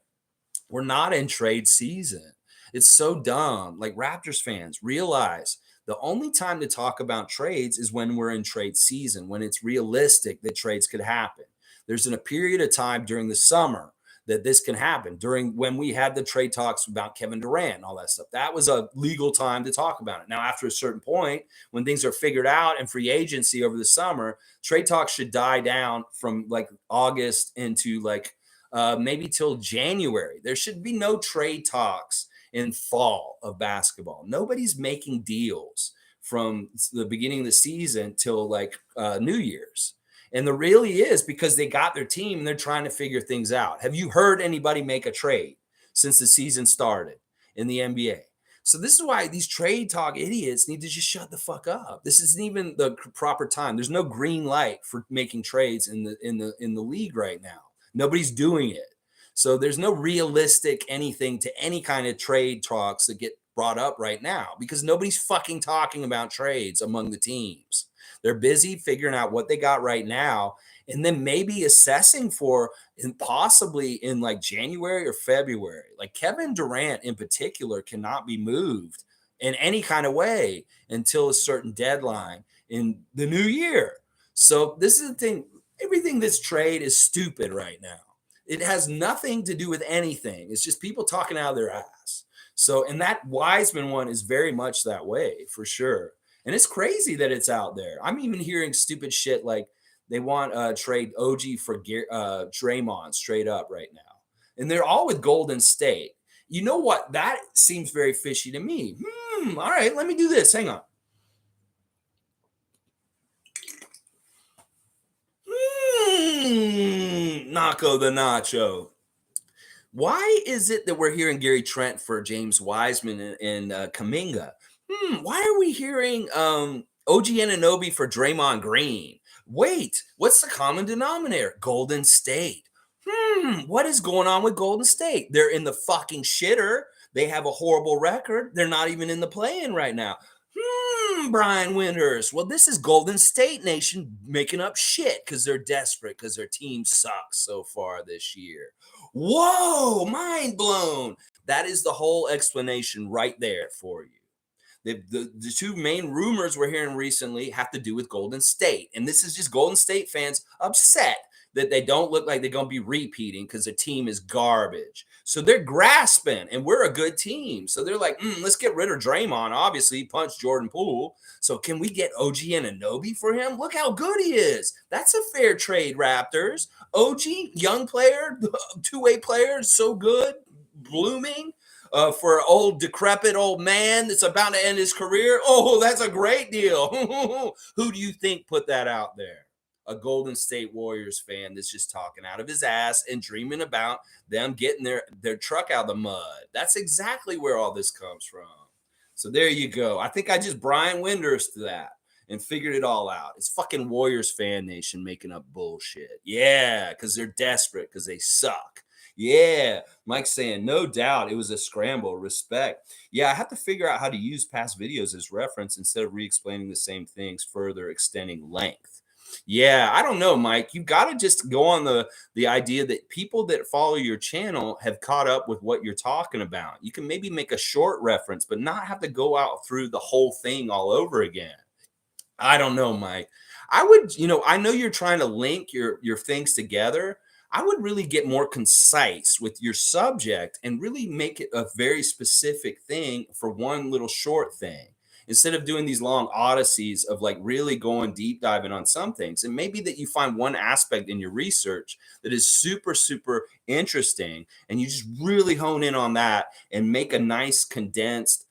we're not in trade season. It's so dumb. Like Raptors fans realize the only time to talk about trades is when we're in trade season, when it's realistic that trades could happen. There's a period of time during the summer that this can happen. During when we had the trade talks about Kevin Durant and all that stuff, that was a legal time to talk about it. Now, after a certain point, when things are figured out and free agency over the summer, trade talks should die down from like August into like maybe till January. There should be no trade talks in fall of basketball. Nobody's making deals from the beginning of the season till like New Year's. And the really is because they got their team and they're trying to figure things out. Have you heard anybody make a trade since the season started in the NBA? So this is why these trade talk idiots need to just shut the fuck up. This isn't even the proper time. There's no green light for making trades in the league right now. Nobody's doing it. So there's no realistic anything to any kind of trade talks that get brought up right now because nobody's fucking talking about trades among the teams. They're busy figuring out what they got right now and then maybe assessing for and possibly in like January or February. Like Kevin Durant in particular cannot be moved in any kind of way until a certain deadline in the new year. So this is the thing. Everything that's trade is stupid right now. It has nothing to do with anything. It's just people talking out of their ass. So, and that Wiseman one is very much that way for sure. And it's crazy that it's out there. I'm even hearing stupid shit like they want trade OG for Draymond straight up right now. And they're all with Golden State. You know what? That seems very fishy to me. All right, let me do this. Hang on. Naco the Nacho. Why is it that we're hearing Gary Trent for James Wiseman and Kuminga? Why are we hearing OG Anunoby for Draymond Green? Wait, what's the common denominator? Golden State. What is going on with Golden State? They're in the fucking shitter. They have a horrible record. They're not even in the play-in right now. Brian Winters. Well, this is Golden State Nation making up shit because they're desperate because their team sucks so far this year. Whoa, mind blown. That is the whole explanation right there for you. The two main rumors we're hearing recently have to do with Golden State. And this is just Golden State fans upset that they don't look like they're going to be repeating because the team is garbage. So they're grasping, and we're a good team. So they're like, let's get rid of Draymond. Obviously, he punched Jordan Poole. So can we get OG Anunoby for him? Look how good he is. That's a fair trade, Raptors. OG, young player, two-way player, so good, blooming. For an old decrepit old man that's about to end his career. Oh, that's a great deal. Who do you think put that out there? A Golden State Warriors fan that's just talking out of his ass and dreaming about them getting their truck out of the mud. That's exactly where all this comes from. So there you go. I think I just Brian Winters to that and figured it all out. It's fucking Warriors fan nation making up bullshit. Yeah, because they're desperate because they suck. Yeah, Mike's saying, no doubt it was a scramble. Respect. Yeah, I have to figure out how to use past videos as reference instead of re-explaining the same things, further extending length. Yeah, I don't know, Mike. You got to just go on the idea that people that follow your channel have caught up with what you're talking about. You can maybe make a short reference, but not have to go out through the whole thing all over again. I don't know, Mike. I would, I know you're trying to link your things together. I would really get more concise with your subject and really make it a very specific thing for one little short thing instead of doing these long odysseys of like really going deep diving on some things. And maybe that you find one aspect in your research that is super, super interesting and you just really hone in on that and make a nice condensed,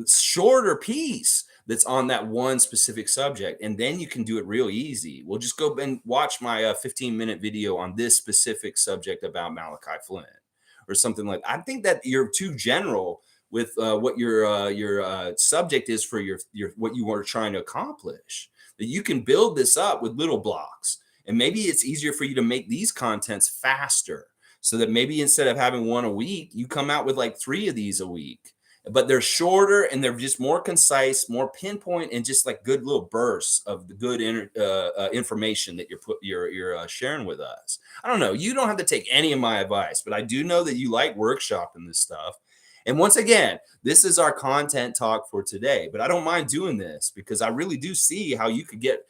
shorter piece that's on that one specific subject. And then you can do it real easy. We'll just go and watch my 15-minute video on this specific subject about Malachi Flynn or something like that. I think that you're too general with what your subject is for your what you are trying to accomplish. That you can build this up with little blocks, and maybe it's easier for you to make these contents faster, so that maybe instead of having one a week, you come out with like 3 of these a week. But they're shorter and they're just more concise, more pinpoint, and just like good little bursts of the good information that you're sharing with us. I don't know. You don't have to take any of my advice, but I do know that you like workshopping this stuff. And once again, this is our content talk for today. But I don't mind doing this because I really do see how you could get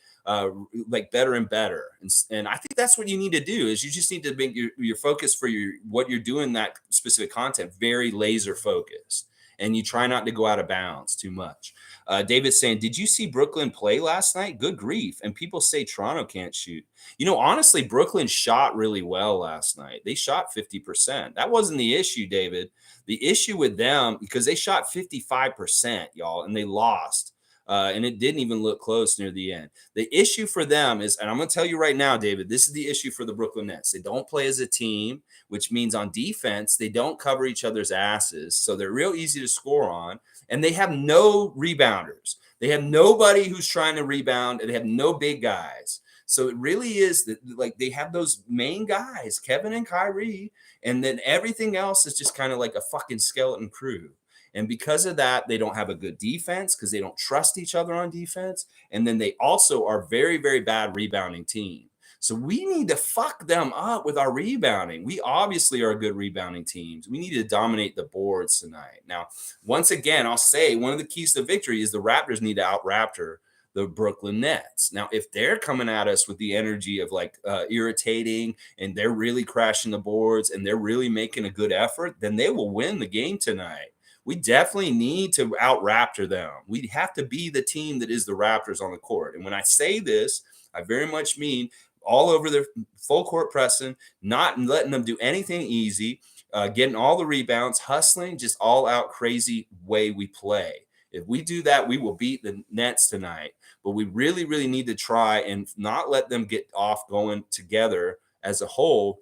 like better and better. And I think that's what you need to do is you just need to make your focus for your what you're doing that specific content very laser focused, and you try not to go out of bounds too much. David's saying, did you see Brooklyn play last night? Good grief. And people say Toronto can't shoot. Honestly, Brooklyn shot really well last night. They shot 50%. That wasn't the issue, David. The issue with them, because they shot 55%, y'all, and they lost. And it didn't even look close near the end. The issue for them is, and I'm going to tell you right now, David, this is the issue for the Brooklyn Nets. They don't play as a team, which means on defense, they don't cover each other's asses. So they're real easy to score on. And they have no rebounders. They have nobody who's trying to rebound, and they have no big guys. So it really is that like they have those main guys, Kevin and Kyrie, and then everything else is just kind of like a fucking skeleton crew. And because of that, they don't have a good defense because they don't trust each other on defense. And then they also are very, very bad rebounding team. So we need to fuck them up with our rebounding. We obviously are a good rebounding teams. We need to dominate the boards tonight. Now, once again, I'll say one of the keys to victory is the Raptors need to out-Raptor the Brooklyn Nets. Now, if they're coming at us with the energy of like irritating and they're really crashing the boards and they're really making a good effort, then they will win the game tonight. We definitely need to out-Raptor them. We have to be the team that is the Raptors on the court. And when I say this, I very much mean all over their full court pressing, not letting them do anything easy, getting all the rebounds, hustling, just all out crazy way we play. If we do that, we will beat the Nets tonight. But we really, really need to try and not let them get off going together as a whole,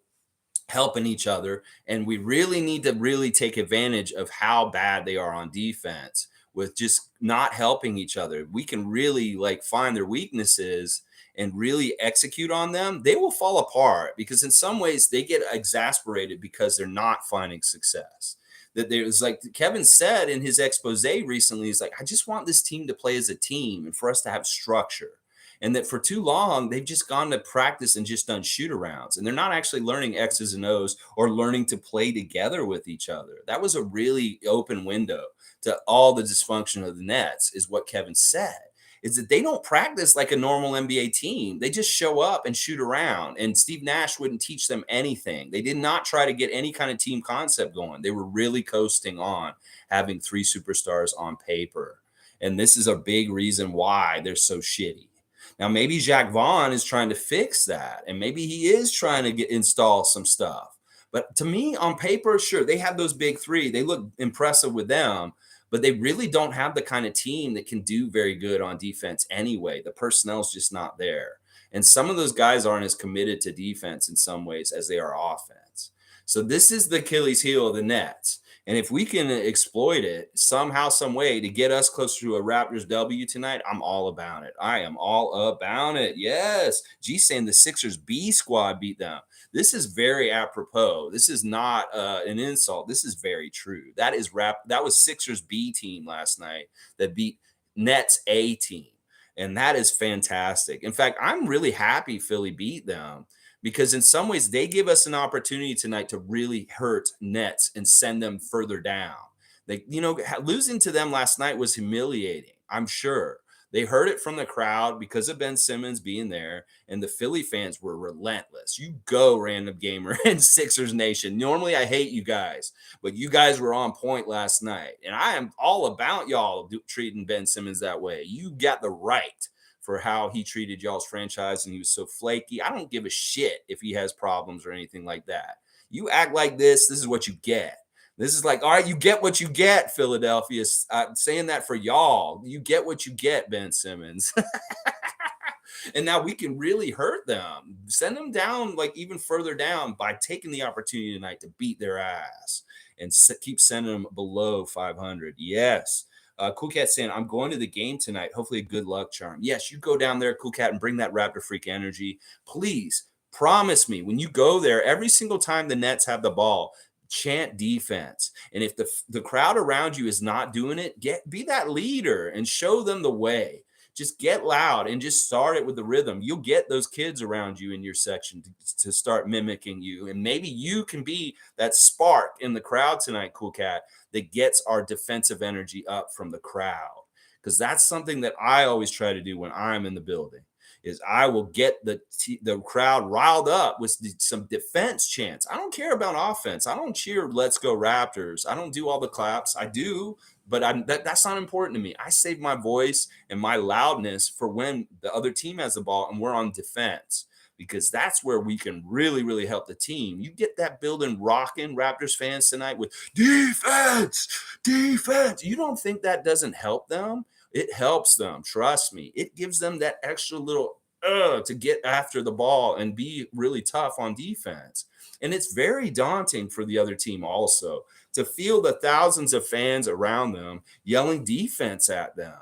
helping each other. And we really need to really take advantage of how bad they are on defense with just not helping each other. We can really like find their weaknesses and really execute on them. They will fall apart because in some ways they get exasperated because they're not finding success. That there's like Kevin said in his expose recently, he's like, I just want this team to play as a team and for us to have structure. And that for too long, they've just gone to practice and just done shoot arounds. And they're not actually learning X's and O's or learning to play together with each other. That was a really open window to all the dysfunction of the Nets, is what Kevin said. Is that they don't practice like a normal NBA team. They just show up and shoot around. And Steve Nash wouldn't teach them anything. They did not try to get any kind of team concept going. They were really coasting on having 3 superstars on paper. And this is a big reason why they're so shitty. Now, maybe Jacques Vaughn is trying to fix that, and maybe he is trying to install some stuff. But to me, on paper, sure, they have those big 3. They look impressive with them, but they really don't have the kind of team that can do very good on defense anyway. The personnel's just not there. And some of those guys aren't as committed to defense in some ways as they are offense. So this is the Achilles heel of the Nets. And if we can exploit it somehow, some way to get us closer to a Raptors W tonight, I'm all about it. I am all about it. Yes. G saying the Sixers B squad beat them. This is very apropos. This is not an insult. This is very true. That was Sixers B team last night that beat Nets A team. And that is fantastic. In fact, I'm really happy Philly beat them, because in some ways they give us an opportunity tonight to really hurt Nets and send them further down. Losing to them last night was humiliating, I'm sure. They heard it from the crowd because of Ben Simmons being there, and the Philly fans were relentless. You go, random gamer and Sixers Nation. Normally, I hate you guys, but you guys were on point last night, and I am all about y'all treating Ben Simmons that way. You got the right for how he treated y'all's franchise, and he was so flaky. I don't give a shit if he has problems or anything like that. You act like this is what you get. This is like, all right, you get what you get, Philadelphia. I'm saying that for y'all. You get what you get, Ben Simmons. And now we can really hurt them, send them down, like even further down by taking the opportunity tonight to beat their ass. and keep sending them below 500. Yes. Cool Cat saying, I'm going to the game tonight. Hopefully, a good luck charm. Yes, you go down there, Cool Cat, and bring that Raptor Freak energy. Please promise me when you go there, every single time the Nets have the ball, chant defense. And if the crowd around you is not doing it, be that leader and show them the way. Just get loud and just start it with the rhythm. You'll get those kids around you in your section to start mimicking you. And maybe you can be that spark in the crowd tonight, Cool Cat, that gets our defensive energy up from the crowd. Because that's something that I always try to do when I'm in the building is I will get the crowd riled up with some defense chants. I don't care about offense. I don't cheer "Let's go Raptors." I don't do all the claps. I do, but that's not important to me. I save my voice and my loudness for when the other team has the ball and we're on defense, because that's where we can really, really help the team. You get that building rocking, Raptors fans tonight, with defense, defense. You don't think that doesn't help them? It helps them. Trust me. It gives them that extra little to get after the ball and be really tough on defense. And it's very daunting for the other team also to feel the thousands of fans around them yelling defense at them.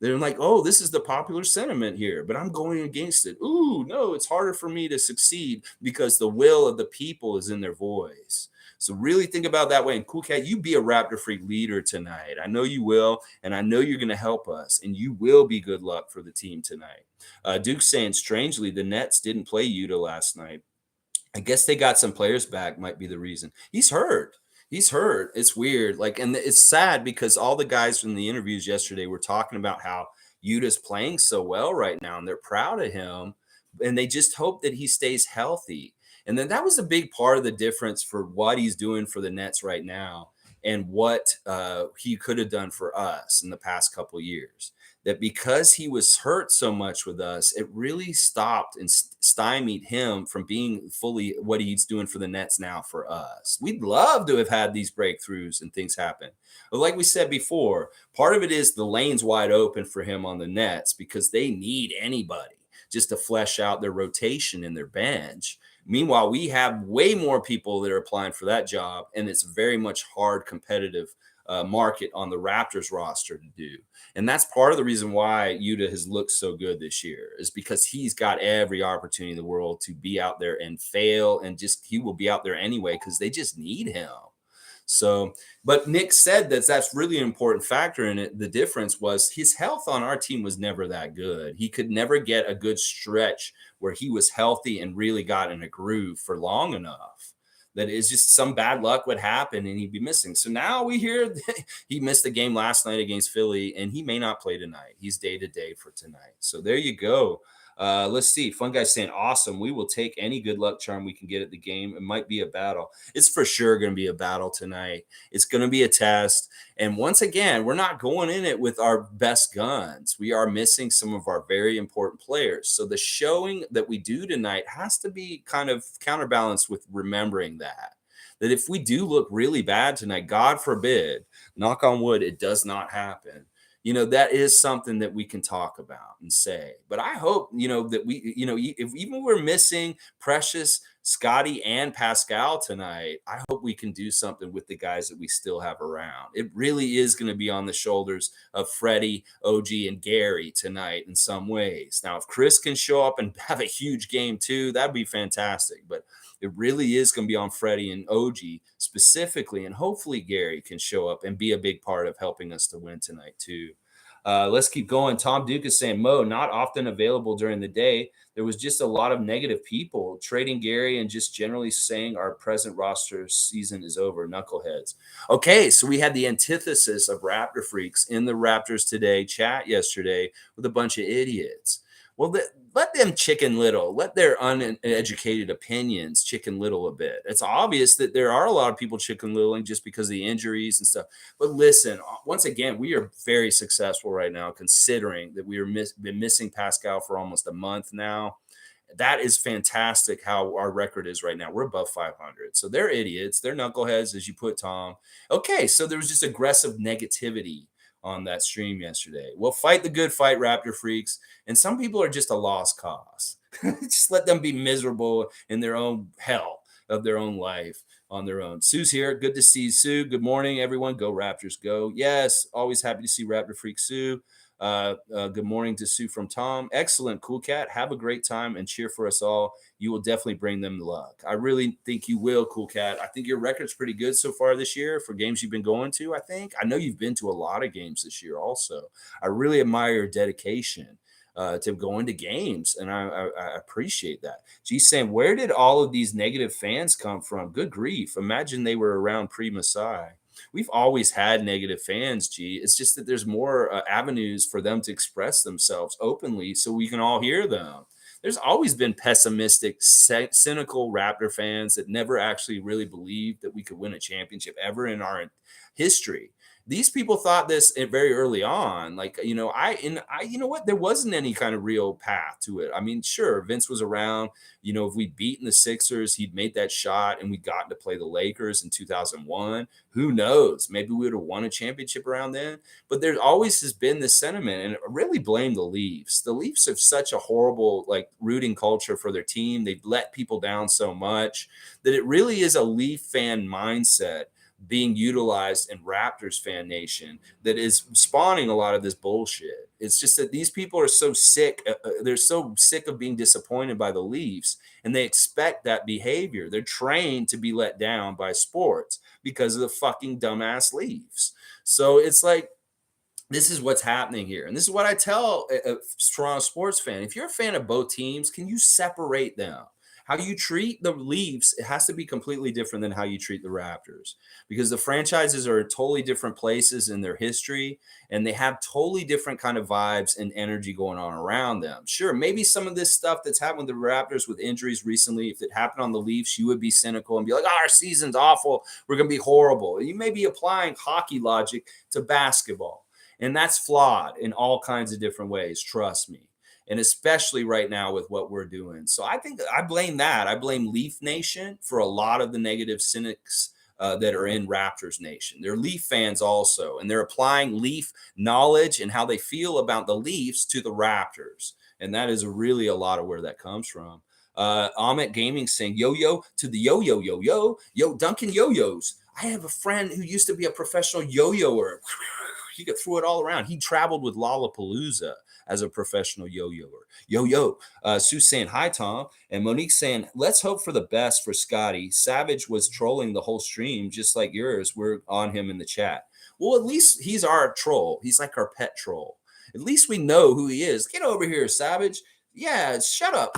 They're like, oh, this is the popular sentiment here, but I'm going against it. Ooh, no, it's harder for me to succeed because the will of the people is in their voice. So really think about that way. And Cool Cat, you be a Raptor Freak leader tonight. I know you will, and I know you're going to help us, and you will be good luck for the team tonight. Duke's saying, strangely, the Nets didn't play YUTA last night. I guess they got some players back, might be the reason. He's hurt. He's hurt. It's weird. Like, and it's sad because all the guys from the interviews yesterday were talking about how YUTA's playing so well right now, and they're proud of him, and they just hope that he stays healthy. And then that was a big part of the difference for what he's doing for the Nets right now and what he could have done for us in the past couple of years. That because he was hurt so much with us, it really stopped and stymied him from being fully what he's doing for the Nets now for us. We'd love to have had these breakthroughs and things happen. But like we said before, part of it is the lane's wide open for him on the Nets because they need anybody just to flesh out their rotation in their bench. Meanwhile, we have way more people that are applying for that job, and it's very much hard competitive market on the Raptors roster to do. And that's part of the reason why YUTA has looked so good this year is because he's got every opportunity in the world to be out there and fail, and just he will be out there anyway because they just need him. So, but Nick said that that's really an important factor in it. The difference was his health on our team was never that good. He could never get a good stretch where he was healthy and really got in a groove for long enough. That is just some bad luck would happen and he'd be missing. So now we hear he missed the game last night against Philly and he may not play tonight. He's day to day for tonight. So there you go. Let's see. Fun Guy saying, awesome. We will take any good luck charm we can get at the game. It might be a battle. It's for sure going to be a battle tonight. It's going to be a test. And once again, we're not going in it with our best guns. We are missing some of our very important players. So the showing that we do tonight has to be kind of counterbalanced with remembering that if we do look really bad tonight, God forbid, knock on wood, it does not happen. That is something that we can talk about and say. But I hope, that we, if even we're missing Precious, Scotty, and Pascal tonight, I hope we can do something with the guys that we still have around. It really is going to be on the shoulders of Freddie, OG, and Gary tonight in some ways. Now, if Chris can show up and have a huge game too, that'd be fantastic. But it really is going to be on Freddie and OG specifically, and hopefully Gary can show up and be a big part of helping us to win tonight too. Let's keep going. Tom Duke is saying, Mo, not often available during the day. There was just a lot of negative people trading Gary and just generally saying our present roster season is over. Knuckleheads. Okay, so we had the antithesis of Raptor freaks in the Raptors Today chat yesterday with a bunch of idiots. Well, let them chicken little. Let their uneducated opinions chicken little a bit. It's obvious that there are a lot of people chicken littling just because of the injuries and stuff. But listen, once again, we are very successful right now, considering that we are been missing Pascal for almost a month now. That is fantastic how our record is right now. We're above 500. So they're idiots. They're knuckleheads, as you put, Tom. Okay, so there was just aggressive negativity on that stream yesterday. Well, fight the good fight, Raptor freaks. And some people are just a lost cause. Just let them be miserable in their own hell of their own life. on their own. Sue's here. Good to see Sue. Good morning, everyone. Go Raptors, go. Yes, always happy to see Raptor Freak Sue. Good morning to Sue from Tom. Excellent, Cool Cat. Have a great time and cheer for us all. You will definitely bring them luck. I really think you will, Cool Cat. I think your record's pretty good so far this year for games you've been going to. I know you've been to a lot of games this year also. I really admire your dedication to going to games, and I appreciate that. G's saying, where did all of these negative fans come from? Good grief. Imagine they were around pre-Masai. We've always had negative fans, G. It's just that there's more avenues for them to express themselves openly so we can all hear them. There's always been pessimistic, cynical Raptor fans that never actually really believed that we could win a championship ever in our history. These people thought this very early on. Like, you know what? There wasn't any kind of real path to it. I mean, sure, Vince was around. If we'd beaten the Sixers, he'd made that shot and we got to play the Lakers in 2001. Who knows? Maybe we would have won a championship around then. But there always has been this sentiment, and I really blame the Leafs. The Leafs have such a horrible, like, rooting culture for their team. They've let people down so much that it really is a Leaf fan mindset being utilized in Raptors fan nation that is spawning a lot of this bullshit. It's just that these people are so sick. They're so sick of being disappointed by the Leafs, and they expect that behavior. They're trained to be let down by sports because of the fucking dumbass Leafs. So it's like, this is what's happening here. And this is what I tell a Toronto sports fan. If you're a fan of both teams, can you separate them? How you treat the Leafs, it has to be completely different than how you treat the Raptors, because the franchises are totally different places in their history, and they have totally different kind of vibes and energy going on around them. Sure, maybe some of this stuff that's happened with the Raptors with injuries recently, if it happened on the Leafs, you would be cynical and be like, oh, our season's awful. We're going to be horrible. You may be applying hockey logic to basketball. And that's flawed in all kinds of different ways, trust me. And especially right now with what we're doing. So I think I blame that. I blame Leaf Nation for a lot of the negative cynics that are in Raptors Nation. They're Leaf fans also, and they're applying Leaf knowledge and how they feel about the Leafs to the Raptors. And that is really a lot of where that comes from. Amit Gaming saying, yo-yo to the yo-yo, Duncan yo-yos. I have a friend who used to be a professional yo-yoer. He threw it all around. He traveled with Lollapalooza as a professional yo-yoer. Yo-yo. Sue saying, hi, Tom. And Monique saying, let's hope for the best for Scotty. Savage was trolling the whole stream, just like yours. We're on him in the chat. Well, at least he's our troll. He's like our pet troll. At least we know who he is. Get over here, Savage. Yeah, shut up.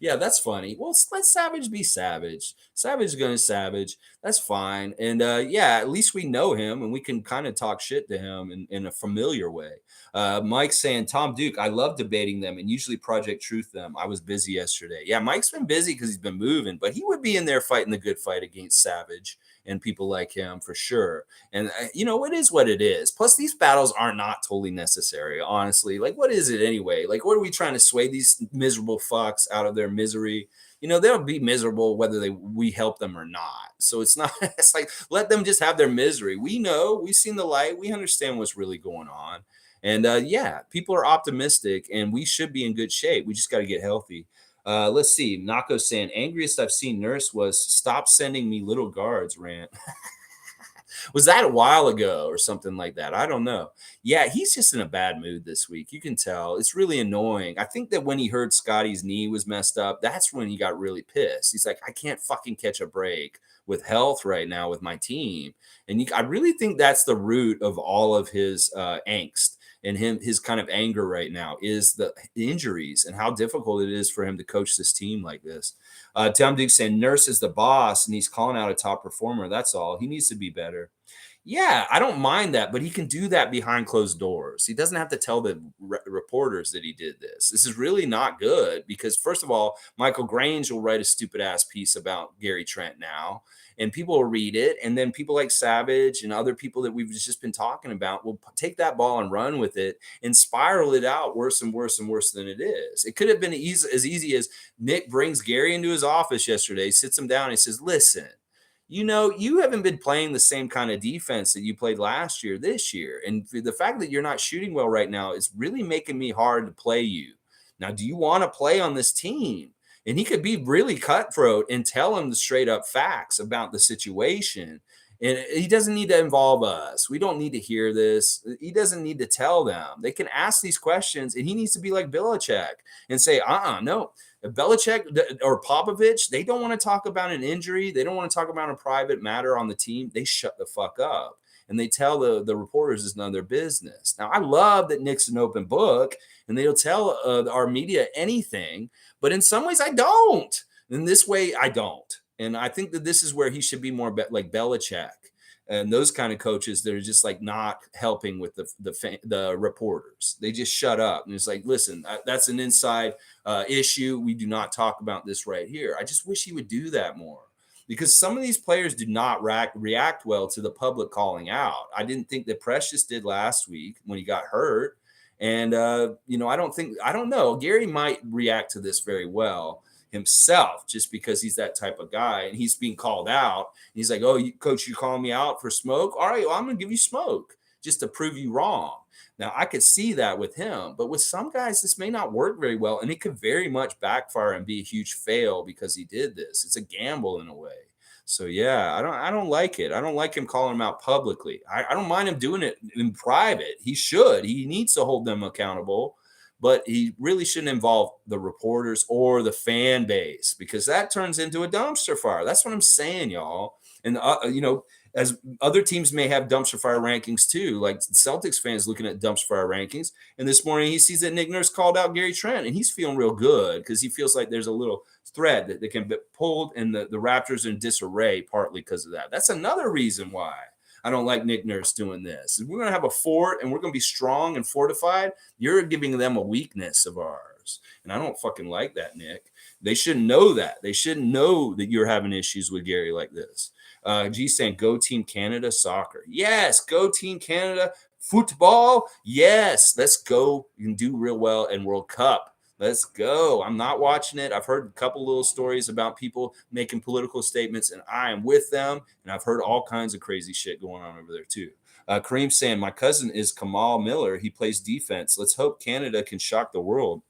Yeah, that's funny. Well, let Savage be Savage. Savage is going to Savage. That's fine. And yeah, at least we know him and we can kind of talk shit to him in a familiar way. Mike's saying, Tom Duke, I love debating them and usually Project Truth them. I was busy yesterday. Yeah, Mike's been busy because he's been moving, but he would be in there fighting the good fight against Savage and people like him for sure. And it is what it is. Plus, these battles are not totally necessary, honestly. Like, what is it anyway? Like, what are we trying to sway these miserable fucks out of their misery? They'll be miserable whether we help them or not. So it's not. It's like, let them just have their misery. We know. We've seen the light. We understand what's really going on. And yeah, people are optimistic, and we should be in good shape. We just got to get healthy. Let's see. Nako's saying, angriest I've seen Nurse was stop sending me little guards rant. Was that a while ago or something like that? I don't know. Yeah, he's just in a bad mood this week. You can tell. It's really annoying. I think that when he heard Scotty's knee was messed up, that's when he got really pissed. He's like, I can't fucking catch a break with health right now with my team. And I really think that's the root of all of his angst. And his kind of anger right now is the injuries and how difficult it is for him to coach this team like this. Tom Duke saying Nurse is the boss and he's calling out a top performer. That's all. He needs to be better. Yeah, I don't mind that, but he can do that behind closed doors. He doesn't have to tell the reporters that he did this. This is really not good because, first of all, Michael Grange will write a stupid ass piece about Gary Trent now, and people will read it. And then people like Savage and other people that we've just been talking about will take that ball and run with it and spiral it out worse and worse and worse than it is. It could have been as easy as Nick brings Gary into his office yesterday, sits him down, and says, listen, you haven't been playing the same kind of defense that you played last year, this year. And the fact that you're not shooting well right now is really making me hard to play you. Now, do you want to play on this team? And he could be really cutthroat and tell him the straight up facts about the situation. And he doesn't need to involve us. We don't need to hear this. He doesn't need to tell them. They can ask these questions, and he needs to be like Belichick and say, no. Belichick or Popovich, they don't want to talk about an injury. They don't want to talk about a private matter on the team. They shut the fuck up and they tell the reporters it's none of their business. Now, I love that Nick's an open book and they'll tell our media anything, but in some ways I don't. In this way, I don't. And I think that this is where he should be more like Belichick and those kind of coaches that are just like not helping with the reporters. They just shut up and it's like, listen, that's an inside issue. We do not talk about this right here. I just wish he would do that more because some of these players do not react well to the public calling out. I didn't think that Precious did last week when he got hurt. And, I don't know. Gary might react to this very well himself just because he's that type of guy and he's being called out. He's like, oh, coach, you calling me out for smoke? All right, well, I'm going to give you smoke just to prove you wrong. Now, I could see that with him, but with some guys, this may not work very well, and it could very much backfire and be a huge fail because he did this. It's a gamble in a way. So yeah, I don't like it. I don't like him calling him out publicly. I don't mind him doing it in private. He should. He needs to hold them accountable, but he really shouldn't involve the reporters or the fan base because that turns into a dumpster fire. That's what I'm saying, y'all. And as other teams may have dumpster fire rankings too, like Celtics fans looking at dumpster fire rankings. And this morning he sees that Nick Nurse called out Gary Trent, and he's feeling real good because he feels like there's a little thread that can be pulled, and the Raptors are in disarray partly because of that. That's another reason why I don't like Nick Nurse doing this. If we're going to have a fort and we're going to be strong and fortified, you're giving them a weakness of ours. And I don't fucking like that, Nick. They should know that. They should know that you're having issues with Gary like this. G saying, go Team Canada soccer. Yes, go Team Canada football. Yes, let's go and do real well in World Cup. Let's go. I'm not watching it. I've heard a couple little stories about people making political statements, and I am with them. And I've heard all kinds of crazy shit going on over there, too. Kareem saying, my cousin is Kamal Miller. He plays defense. Let's hope Canada can shock the world.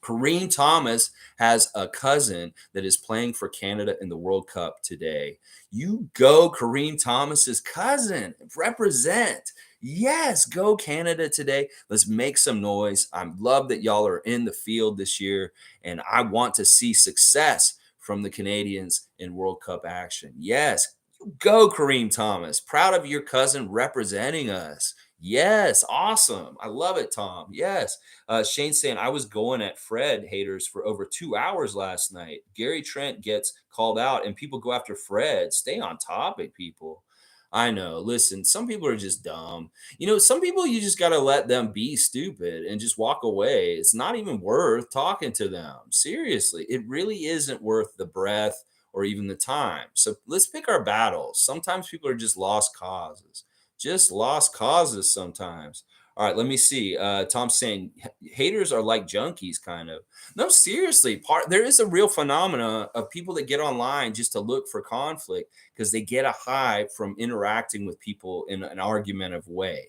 Kareem Thomas has a cousin that is playing for Canada in the World Cup today. You go, Kareem Thomas's cousin. Represent. Yes, go Canada today. Let's make some noise. I love that y'all are in the field this year, and I want to see success from the Canadians in World Cup action. Yes, go Kareem Thomas. Proud of your cousin representing us. Yes, awesome. I love it, Tom. Yes. Shane saying, I was going at Fred haters for over 2 hours last night. Gary Trent gets called out and people go after Fred. Stay on topic, people. I know. Listen, some people are just dumb. Some people you just got to let them be stupid and just walk away. It's not even worth talking to them. Seriously, it really isn't worth the breath or even the time. So let's pick our battles. Sometimes people are just lost causes. Just lost causes sometimes. All right, let me see. Tom's saying haters are like junkies, kind of. No, seriously, there is a real phenomena of people that get online just to look for conflict because they get a high from interacting with people in an argumentative way.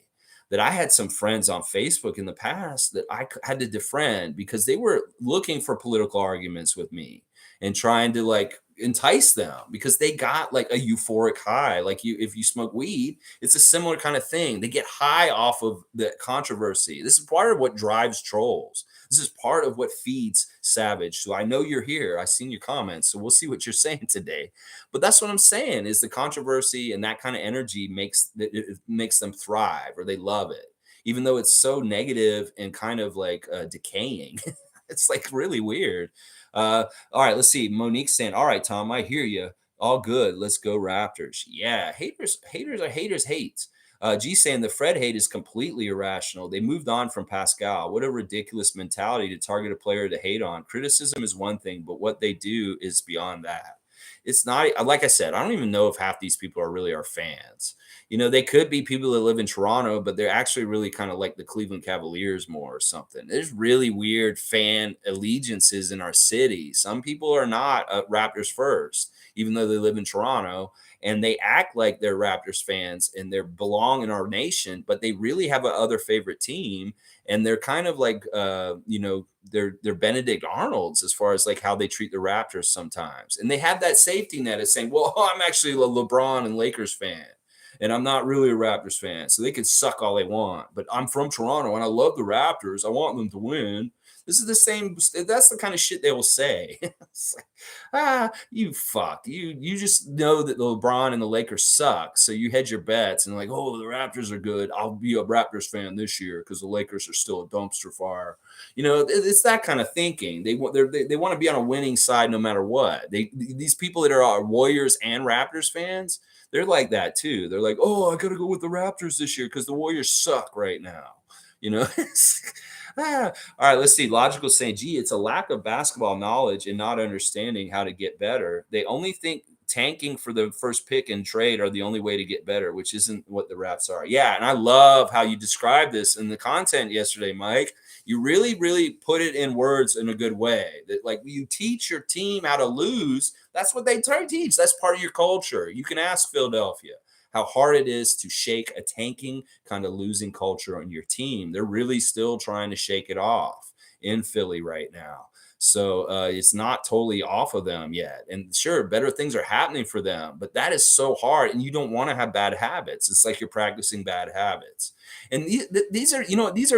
That I had some friends on Facebook in the past that I had to defriend because they were looking for political arguments with me and trying to like entice them because they got like a euphoric high. Like if you smoke weed, it's a similar kind of thing. They get high off of the controversy. This is part of what drives trolls. This is part of what feeds Savage. So I know you're here. I've seen your comments. So we'll see what you're saying today. But that's what I'm saying is the controversy and that kind of energy it makes them thrive or they love it, even though it's so negative and kind of like decaying. It's like really weird. All right, let's see. Monique saying, all right, Tom, I hear you. All good. Let's go Raptors. Yeah, haters are haters hate. G saying the Fred hate is completely irrational. They moved on from Pascal. What a ridiculous mentality to target a player to hate on. Criticism is one thing, but what they do is beyond that. It's not, like I said, I don't even know if half these people are really our fans. They could be people that live in Toronto, but they're actually really kind of like the Cleveland Cavaliers more or something. There's really weird fan allegiances in our city. Some people are not Raptors first, even though they live in Toronto. and they act like they're Raptors fans and they belong in our nation, but they really have a other favorite team, and they're kind of like they're Benedict Arnolds as far as like how they treat the Raptors sometimes. And they have that safety net of saying, well, I'm actually a LeBron and Lakers fan, and I'm not really a Raptors fan. So they can suck all they want. But I'm from Toronto and I love the Raptors. I want them to win. This is the same. That's the kind of shit they will say. It's like, you fuck. You just know that the LeBron and the Lakers suck. So you hedge your bets and like, oh, the Raptors are good. I'll be a Raptors fan this year because the Lakers are still a dumpster fire. It's that kind of thinking. They want to be on a winning side no matter what. These people that are Warriors and Raptors fans, they're like that too. They're like, oh, I gotta go with the Raptors this year because the Warriors suck right now. All right, let's see. Logical saying, gee, it's a lack of basketball knowledge and not understanding how to get better. They only think tanking for the first pick and trade are the only way to get better, which isn't what the Raps are. Yeah, and I love how you described this in the content yesterday, Mike. You really, really put it in words in a good way. That like you teach your team how to lose. That's what they teach. That's part of your culture. You can ask Philadelphia how hard it is to shake a tanking kind of losing culture on your team. They're really still trying to shake it off in Philly right now. So it's not totally off of them yet. And sure, better things are happening for them, but that is so hard. And you don't want to have bad habits. It's like you're practicing bad habits. And these are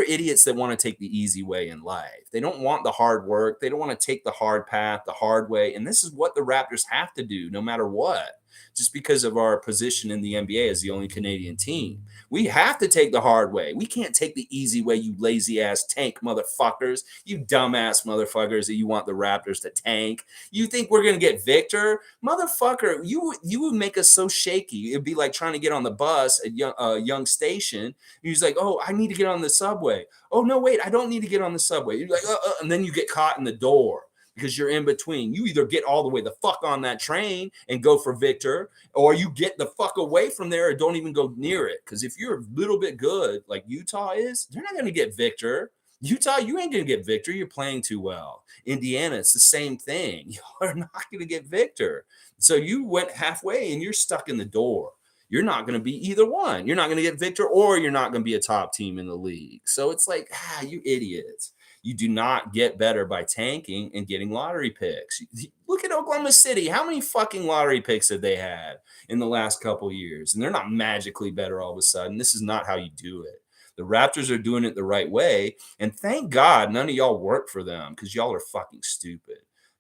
idiots that want to take the easy way in life. They don't want the hard work. They don't want to take the hard path, the hard way. And this is what the Raptors have to do no matter what. Just because of our position in the NBA as the only Canadian team. We have to take the hard way. We can't take the easy way, you lazy ass tank motherfuckers, you dumbass motherfuckers that you want the Raptors to tank. You think we're going to get Victor? Motherfucker, you would make us so shaky. It'd be like trying to get on the bus at Young Station. He's like, oh, I need to get on the subway. Oh, no, wait, I don't need to get on the subway. You're like, and then you get caught in the door. Because you're in between. You either get all the way the fuck on that train and go for Victor, or you get the fuck away from there or don't even go near it. Because if you're a little bit good, like Utah is, they're not going to get Victor. Utah, you ain't going to get Victor. You're playing too well. Indiana, it's the same thing. You're not going to get Victor. So you went halfway and you're stuck in the door. You're not going to be either one. You're not going to get Victor, or you're not going to be a top team in the league. So it's like, you idiots. You do not get better by tanking and getting lottery picks. Look at Oklahoma City. How many fucking lottery picks have they had in the last couple of years? And they're not magically better all of a sudden. This is not how you do it. The Raptors are doing it the right way. And thank God none of y'all work for them, because y'all are fucking stupid.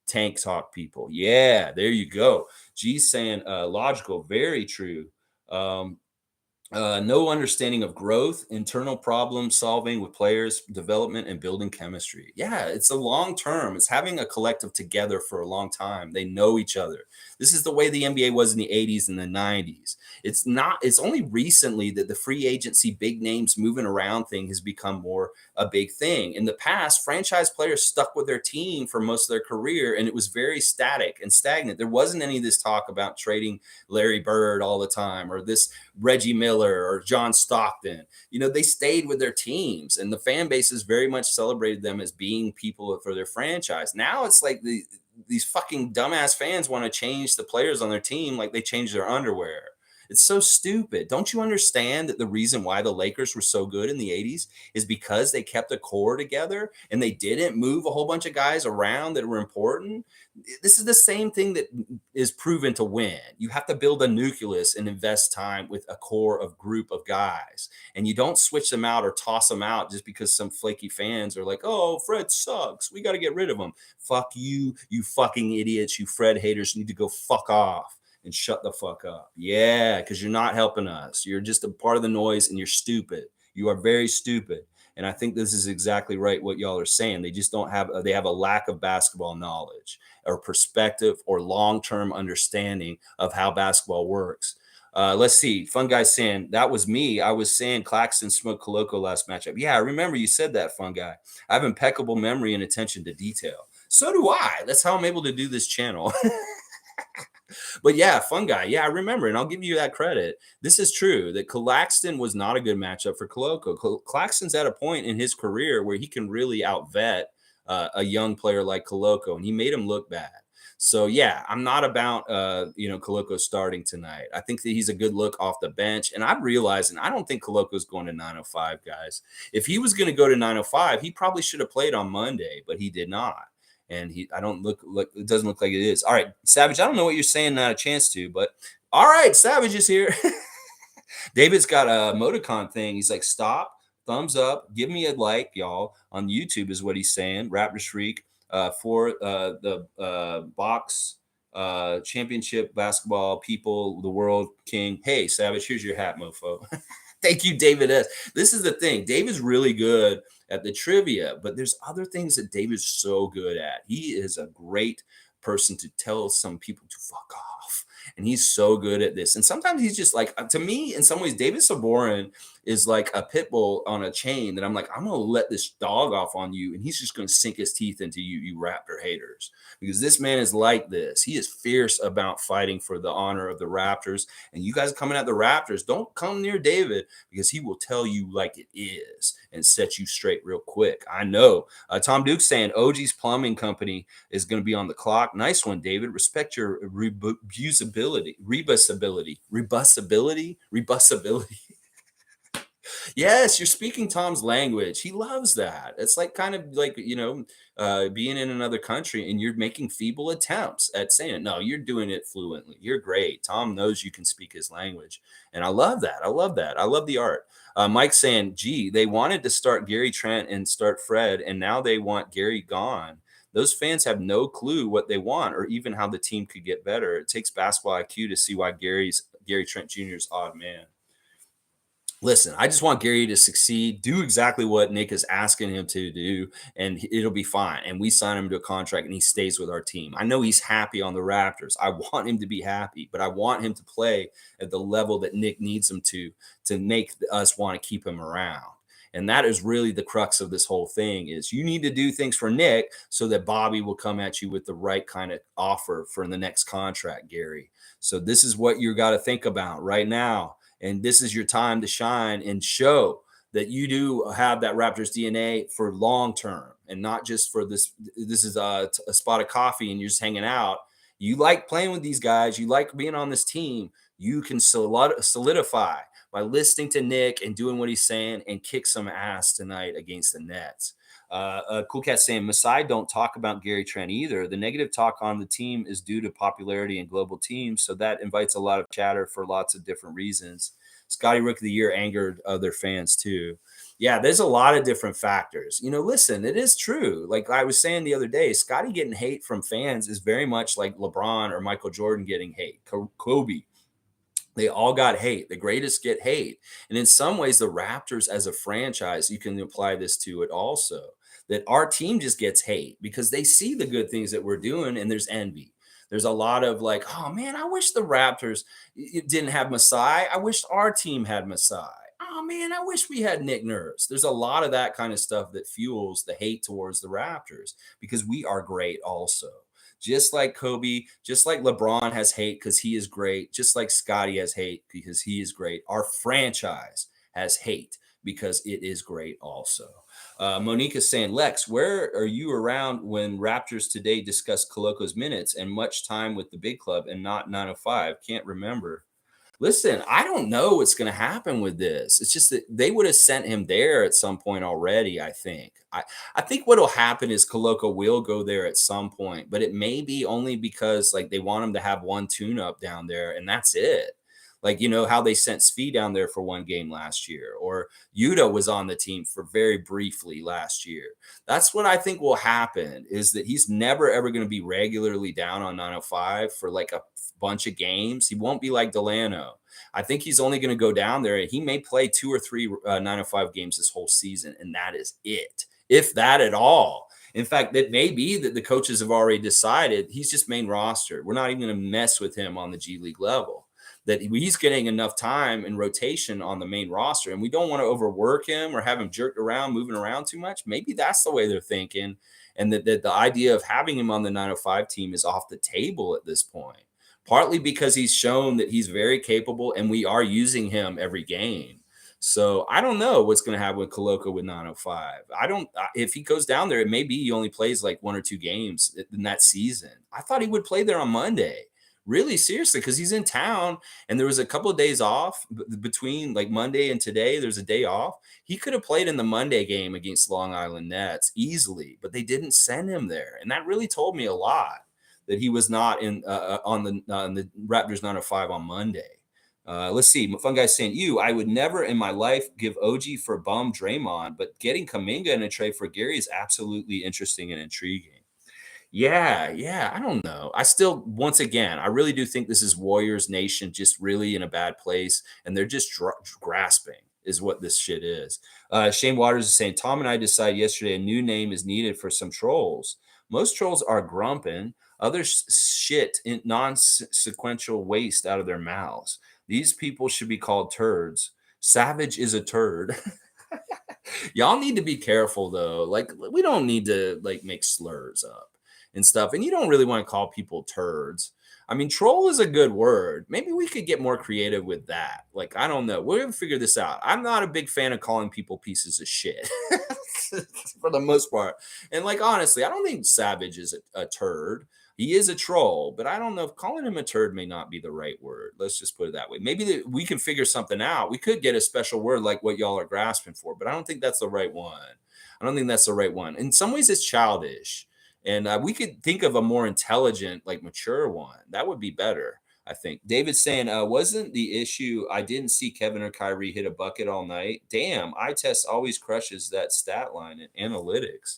Tank talk people. Yeah, there you go. G's saying logical, very true. No understanding of growth, internal problem solving with players, development, and building chemistry. Yeah, it's a long term. It's having a collective together for a long time. They know each other. This is the way the NBA was in the 80s and the 90s. It's only recently that the free agency, big names moving around thing has become more a big thing. In the past, franchise players stuck with their team for most of their career, and it was very static and stagnant. There wasn't any of this talk about trading Larry Bird all the time, or this Reggie Miller or John Stockton. They stayed with their teams, and the fan bases very much celebrated them as being people for their franchise. Now it's like these fucking dumbass fans want to change the players on their team like they change their underwear. It's so stupid. Don't you understand that the reason why the Lakers were so good in the 80s is because they kept a core together and they didn't move a whole bunch of guys around that were important? This is the same thing that is proven to win. You have to build a nucleus and invest time with a core of group of guys. And you don't switch them out or toss them out just because some flaky fans are like, oh, Fred sucks, we got to get rid of him. Fuck you, you fucking idiots. You Fred haters need to go fuck off and shut the fuck up. Yeah, because you're not helping us. You're just a part of the noise, and you're stupid. You are very stupid. And I think this is exactly right what y'all are saying. They just don't have, they have a lack of basketball knowledge or perspective or long-term understanding of how basketball works. Let's see. Fun Guy saying, that was me. I was saying Claxton smoked Coloco last matchup. Yeah, I remember you said that, Fun Guy. I have impeccable memory and attention to detail. So do I. That's how I'm able to do this channel. But yeah, Fun Guy. Yeah, I remember, and I'll give you that credit. This is true that Claxton was not a good matchup for Coloco. Claxton's at a point in his career where he can really outvet a young player like Coloco, and he made him look bad. So yeah, I'm not about Koloko starting tonight. I think that he's a good look off the bench, and I'm realizing I don't think Koloko's going to 905, guys. If he was going to go to 905, he probably should have played on Monday, but he did not. And I don't look it doesn't look like it is. All right, Savage, I don't know what you're saying, not a chance to, but all right, Savage is here. David's got a emoticon thing. He's like, stop, thumbs up, give me a like, y'all. On YouTube is what he's saying. Raptor Shriek for the box championship basketball people, the world king. Hey, Savage, here's your hat, mofo. Thank you, David S. This is the thing. David's really good at the trivia, but there's other things that David's so good at. He is a great person to tell some people to fuck off. And he's so good at this. And sometimes he's just like, to me, in some ways, David Saborin is like a pit bull on a chain that I'm like, I'm going to let this dog off on you. And he's just going to sink his teeth into you, you Raptor haters, because this man is like this. He is fierce about fighting for the honor of the Raptors. And you guys coming at the Raptors, don't come near David, because he will tell you like it is and set you straight real quick. I know. Tom Duke saying OG's Plumbing Company is going to be on the clock. Nice one, David. Respect your rebusability. Yes, you're speaking Tom's language. He loves that. It's like kind of like, being in another country and you're making feeble attempts at saying it. No, you're doing it fluently. You're great. Tom knows you can speak his language. And I love that. I love that. I love the art. Mike's saying, gee, they wanted to start Gary Trent and start Fred, and now they want Gary gone. Those fans have no clue what they want or even how the team could get better. It takes basketball IQ to see why Gary Trent Jr. is odd man. Listen, I just want Gary to succeed, do exactly what Nick is asking him to do, and it'll be fine. And we sign him to a contract and he stays with our team. I know he's happy on the Raptors. I want him to be happy, but I want him to play at the level that Nick needs him to make us want to keep him around. And that is really the crux of this whole thing is you need to do things for Nick so that Bobby will come at you with the right kind of offer for the next contract, Gary. So this is what you got to think about right now. And this is your time to shine and show that you do have that Raptors DNA for long term and not just for this. This is a spot of coffee and you're just hanging out. You like playing with these guys. You like being on this team. You can solidify by listening to Nick and doing what he's saying and kick some ass tonight against the Nets. Cool Cat saying, Masai don't talk about Gary Trent either. The negative talk on the team is due to popularity and global teams, so that invites a lot of chatter for lots of different reasons. Scotty Rook of the Year angered other fans too. Yeah, there's a lot of different factors. Listen, it is true. Like I was saying the other day, Scotty getting hate from fans is very much like LeBron or Michael Jordan getting hate. Kobe. They all got hate. The greatest get hate. And in some ways, the Raptors as a franchise, you can apply this to it also, that our team just gets hate because they see the good things that we're doing and there's envy. There's a lot of like, oh man, I wish the Raptors didn't have Masai. I wish our team had Masai. Oh man, I wish we had Nick Nurse. There's a lot of that kind of stuff that fuels the hate towards the Raptors because we are great also. Just like Kobe, just like LeBron has hate because he is great, just like Scotty has hate because he is great. Our franchise has hate because it is great also. Monique is saying, Lex, where are you around when Raptors today discuss Koloko's minutes and much time with the big club and not 905? Can't remember. Listen, I don't know what's going to happen with this. It's just that they would have sent him there at some point already, I think. I think what will happen is Koloko will go there at some point, but it may be only because like they want him to have one tune-up down there, and that's it. Like, how they sent Svi down there for one game last year, or YUTA was on the team for very briefly last year. That's what I think will happen is that he's never, ever going to be regularly down on 905 for like a bunch of games. He won't be like Dalano. I think he's only going to go down there and he may play 2 or 3 905 games this whole season. And that is it, if that at all. In fact, it may be that the coaches have already decided he's just main roster. We're not even going to mess with him on the G League level, that he's getting enough time and rotation on the main roster. And we don't want to overwork him or have him jerked around, moving around too much. Maybe that's the way they're thinking. And that the idea of having him on the 905 team is off the table at this point. Partly because he's shown that he's very capable and we are using him every game. So I don't know what's going to happen with Coloco with 905. I don't, if he goes down there, it may be he only plays like 1 or 2 games in that season. I thought he would play there on Monday. Really seriously, because he's in town and there was a couple of days off between like Monday and today. There's a day off. He could have played in the Monday game against Long Island Nets easily, but they didn't send him there. And that really told me a lot that he was not in on the Raptors 905 on Monday. Let's see. Fun guy saying, I would never in my life give OG for bum Draymond, but getting Kaminga in a trade for Gary is absolutely interesting and intriguing. Yeah. I don't know. I still, once again, I really do think this is Warriors Nation just really in a bad place, and they're just grasping, is what this shit is. Shane Waters is saying, Tom and I decided yesterday a new name is needed for some trolls. Most trolls are grumping, others shit in non-sequential waste out of their mouths. These people should be called turds. Savage is a turd. Y'all need to be careful though. Like, we don't need to like make slurs up and stuff. And you don't really want to call people turds. I mean, troll is a good word. Maybe we could get more creative with that. Like, I don't know. We're gonna figure this out. I'm not a big fan of calling people pieces of shit for the most part. And like, honestly, I don't think Savage is a turd. He is a troll, but I don't know if calling him a turd may not be the right word. Let's just put it that way. Maybe we can figure something out. We could get a special word like what y'all are grasping for, but I don't think that's the right one. I don't think that's the right one. In some ways, it's childish. And we could think of a more intelligent, like mature one. That would be better, I think. David's saying, wasn't the issue I didn't see Kevin or Kyrie hit a bucket all night? Damn, eye test always crushes that stat line in analytics.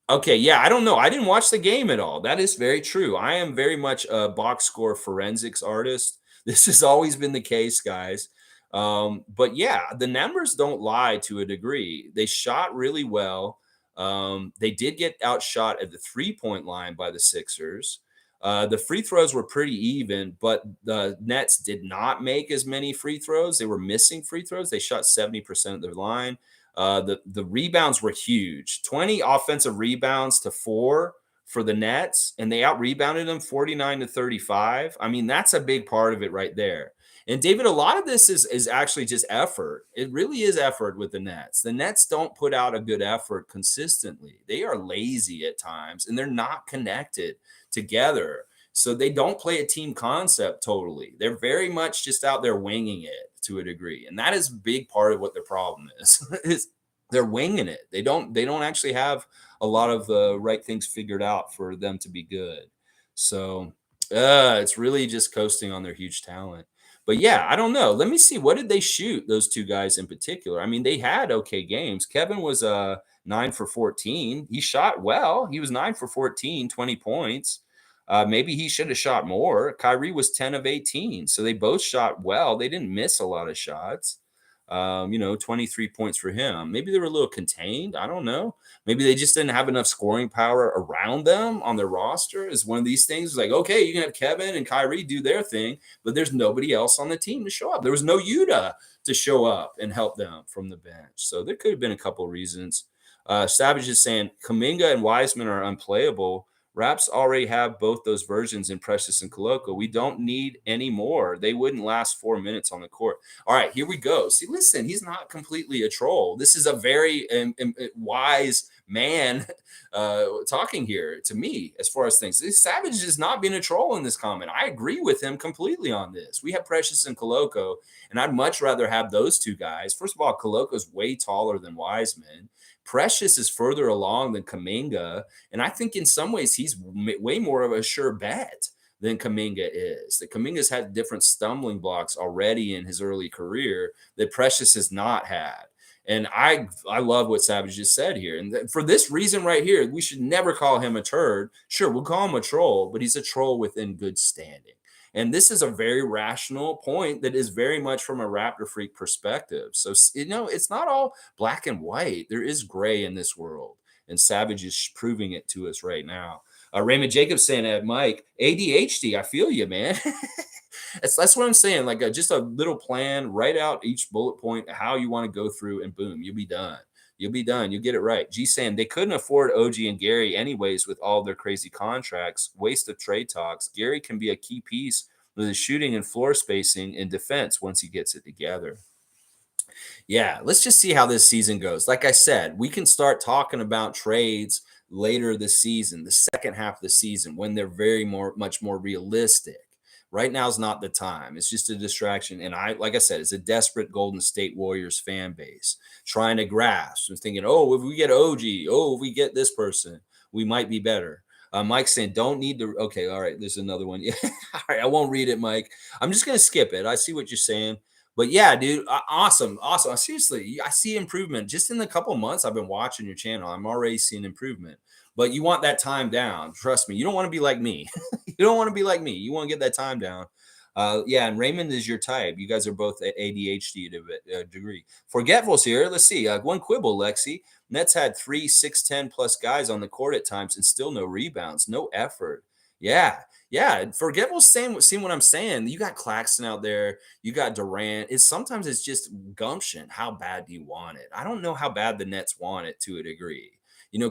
Okay, yeah, I don't know. I didn't watch the game at all. That is very true. I am very much a box score forensics artist. This has always been the case, guys. But yeah, the numbers don't lie to a degree. They shot really well. They did get outshot at the 3-point line by the Sixers. The free throws were pretty even, but the Nets did not make as many free throws. They were missing free throws. They shot 70% of their line. The rebounds were huge. 20 offensive rebounds to 4 for the Nets, and they out rebounded them 49-35. I mean, that's a big part of it right there. And David, a lot of this is actually just effort. It really is effort with the Nets. The Nets don't put out a good effort consistently. They are lazy at times, and they're not connected together. So they don't play a team concept totally. They're very much just out there winging it to a degree. And that is a big part of what the problem is, is they're winging it. They don't actually have a lot of the right things figured out for them to be good. So it's really just coasting on their huge talent. But yeah, I don't know. Let me see. What did they shoot, those two guys in particular? I mean, they had okay games. Kevin was 9 for 14. He shot well. He was 9 for 14, 20 points. Maybe he should have shot more. Kyrie was 10 of 18. So they both shot well. They didn't miss a lot of shots. 23 points for him. Maybe they were a little contained. I don't know. Maybe they just didn't have enough scoring power around them on their roster. Is one of these things like, okay, you can have Kevin and Kyrie do their thing, but there's nobody else on the team to show up. There was no YUTA to show up and help them from the bench. So there could have been a couple of reasons. Savage is saying Kuminga and Wiseman are unplayable. Raps already have both those versions in Precious and Coloco. We don't need any more. They wouldn't last 4 minutes on the court. All right, here we go. See, listen, he's not completely a troll. This is a very wise man talking here to me as far as things. This Savage is not being a troll in this comment. I agree with him completely on this. We have Precious and Coloco, and I'd much rather have those two guys. First of all, Coloco's way taller than Wiseman. Precious is further along than Kuminga, and I think in some ways he's way more of a sure bet than Kuminga is. That Kuminga's had different stumbling blocks already in his early career that Precious has not had. And I love what Savage just said here. And for this reason right here, we should never call him a turd. Sure, we'll call him a troll, but he's a troll within good standing. And this is a very rational point that is very much from a Raptor freak perspective. So, it's not all black and white. There is gray in this world. And Savage is proving it to us right now. Raymond Jacobs saying, Mike, ADHD, I feel you, man. That's what I'm saying. Like just a little plan, write out each bullet point, how you want to go through, and boom, you'll be done. You'll be done. You'll get it right. G saying they couldn't afford OG and Gary anyways with all their crazy contracts. Waste of trade talks. Gary can be a key piece with his shooting and floor spacing and defense once he gets it together. Yeah, let's just see how this season goes. Like I said, we can start talking about trades later this season, the second half of the season, when they're very much more realistic. Right now is not the time. It's just a distraction. And like I said, it's a desperate Golden State Warriors fan base trying to grasp and thinking, oh, if we get OG, oh, if we get this person, we might be better. Mike's saying, don't need to. Okay, all right. There's another one. Yeah, all right. I won't read it, Mike. I'm just gonna skip it. I see what you're saying. But yeah, dude, awesome, awesome. Seriously, I see improvement just in the couple months I've been watching your channel. I'm already seeing improvement. But you want that time down. Trust me. You don't want to be like me. You don't want to be like me. You want to get that time down. Yeah, and Raymond is your type. You guys are both ADHD to a degree. Forgetfuls here. Let's see. One quibble, Lexi. Nets had 3, 6, 10 plus guys on the court at times and still no rebounds, no effort. Yeah, yeah. Forgetful saying, seeing what I'm saying. You got Claxton out there. You got Durant. It's just gumption. How bad do you want it? I don't know how bad the Nets want it to a degree.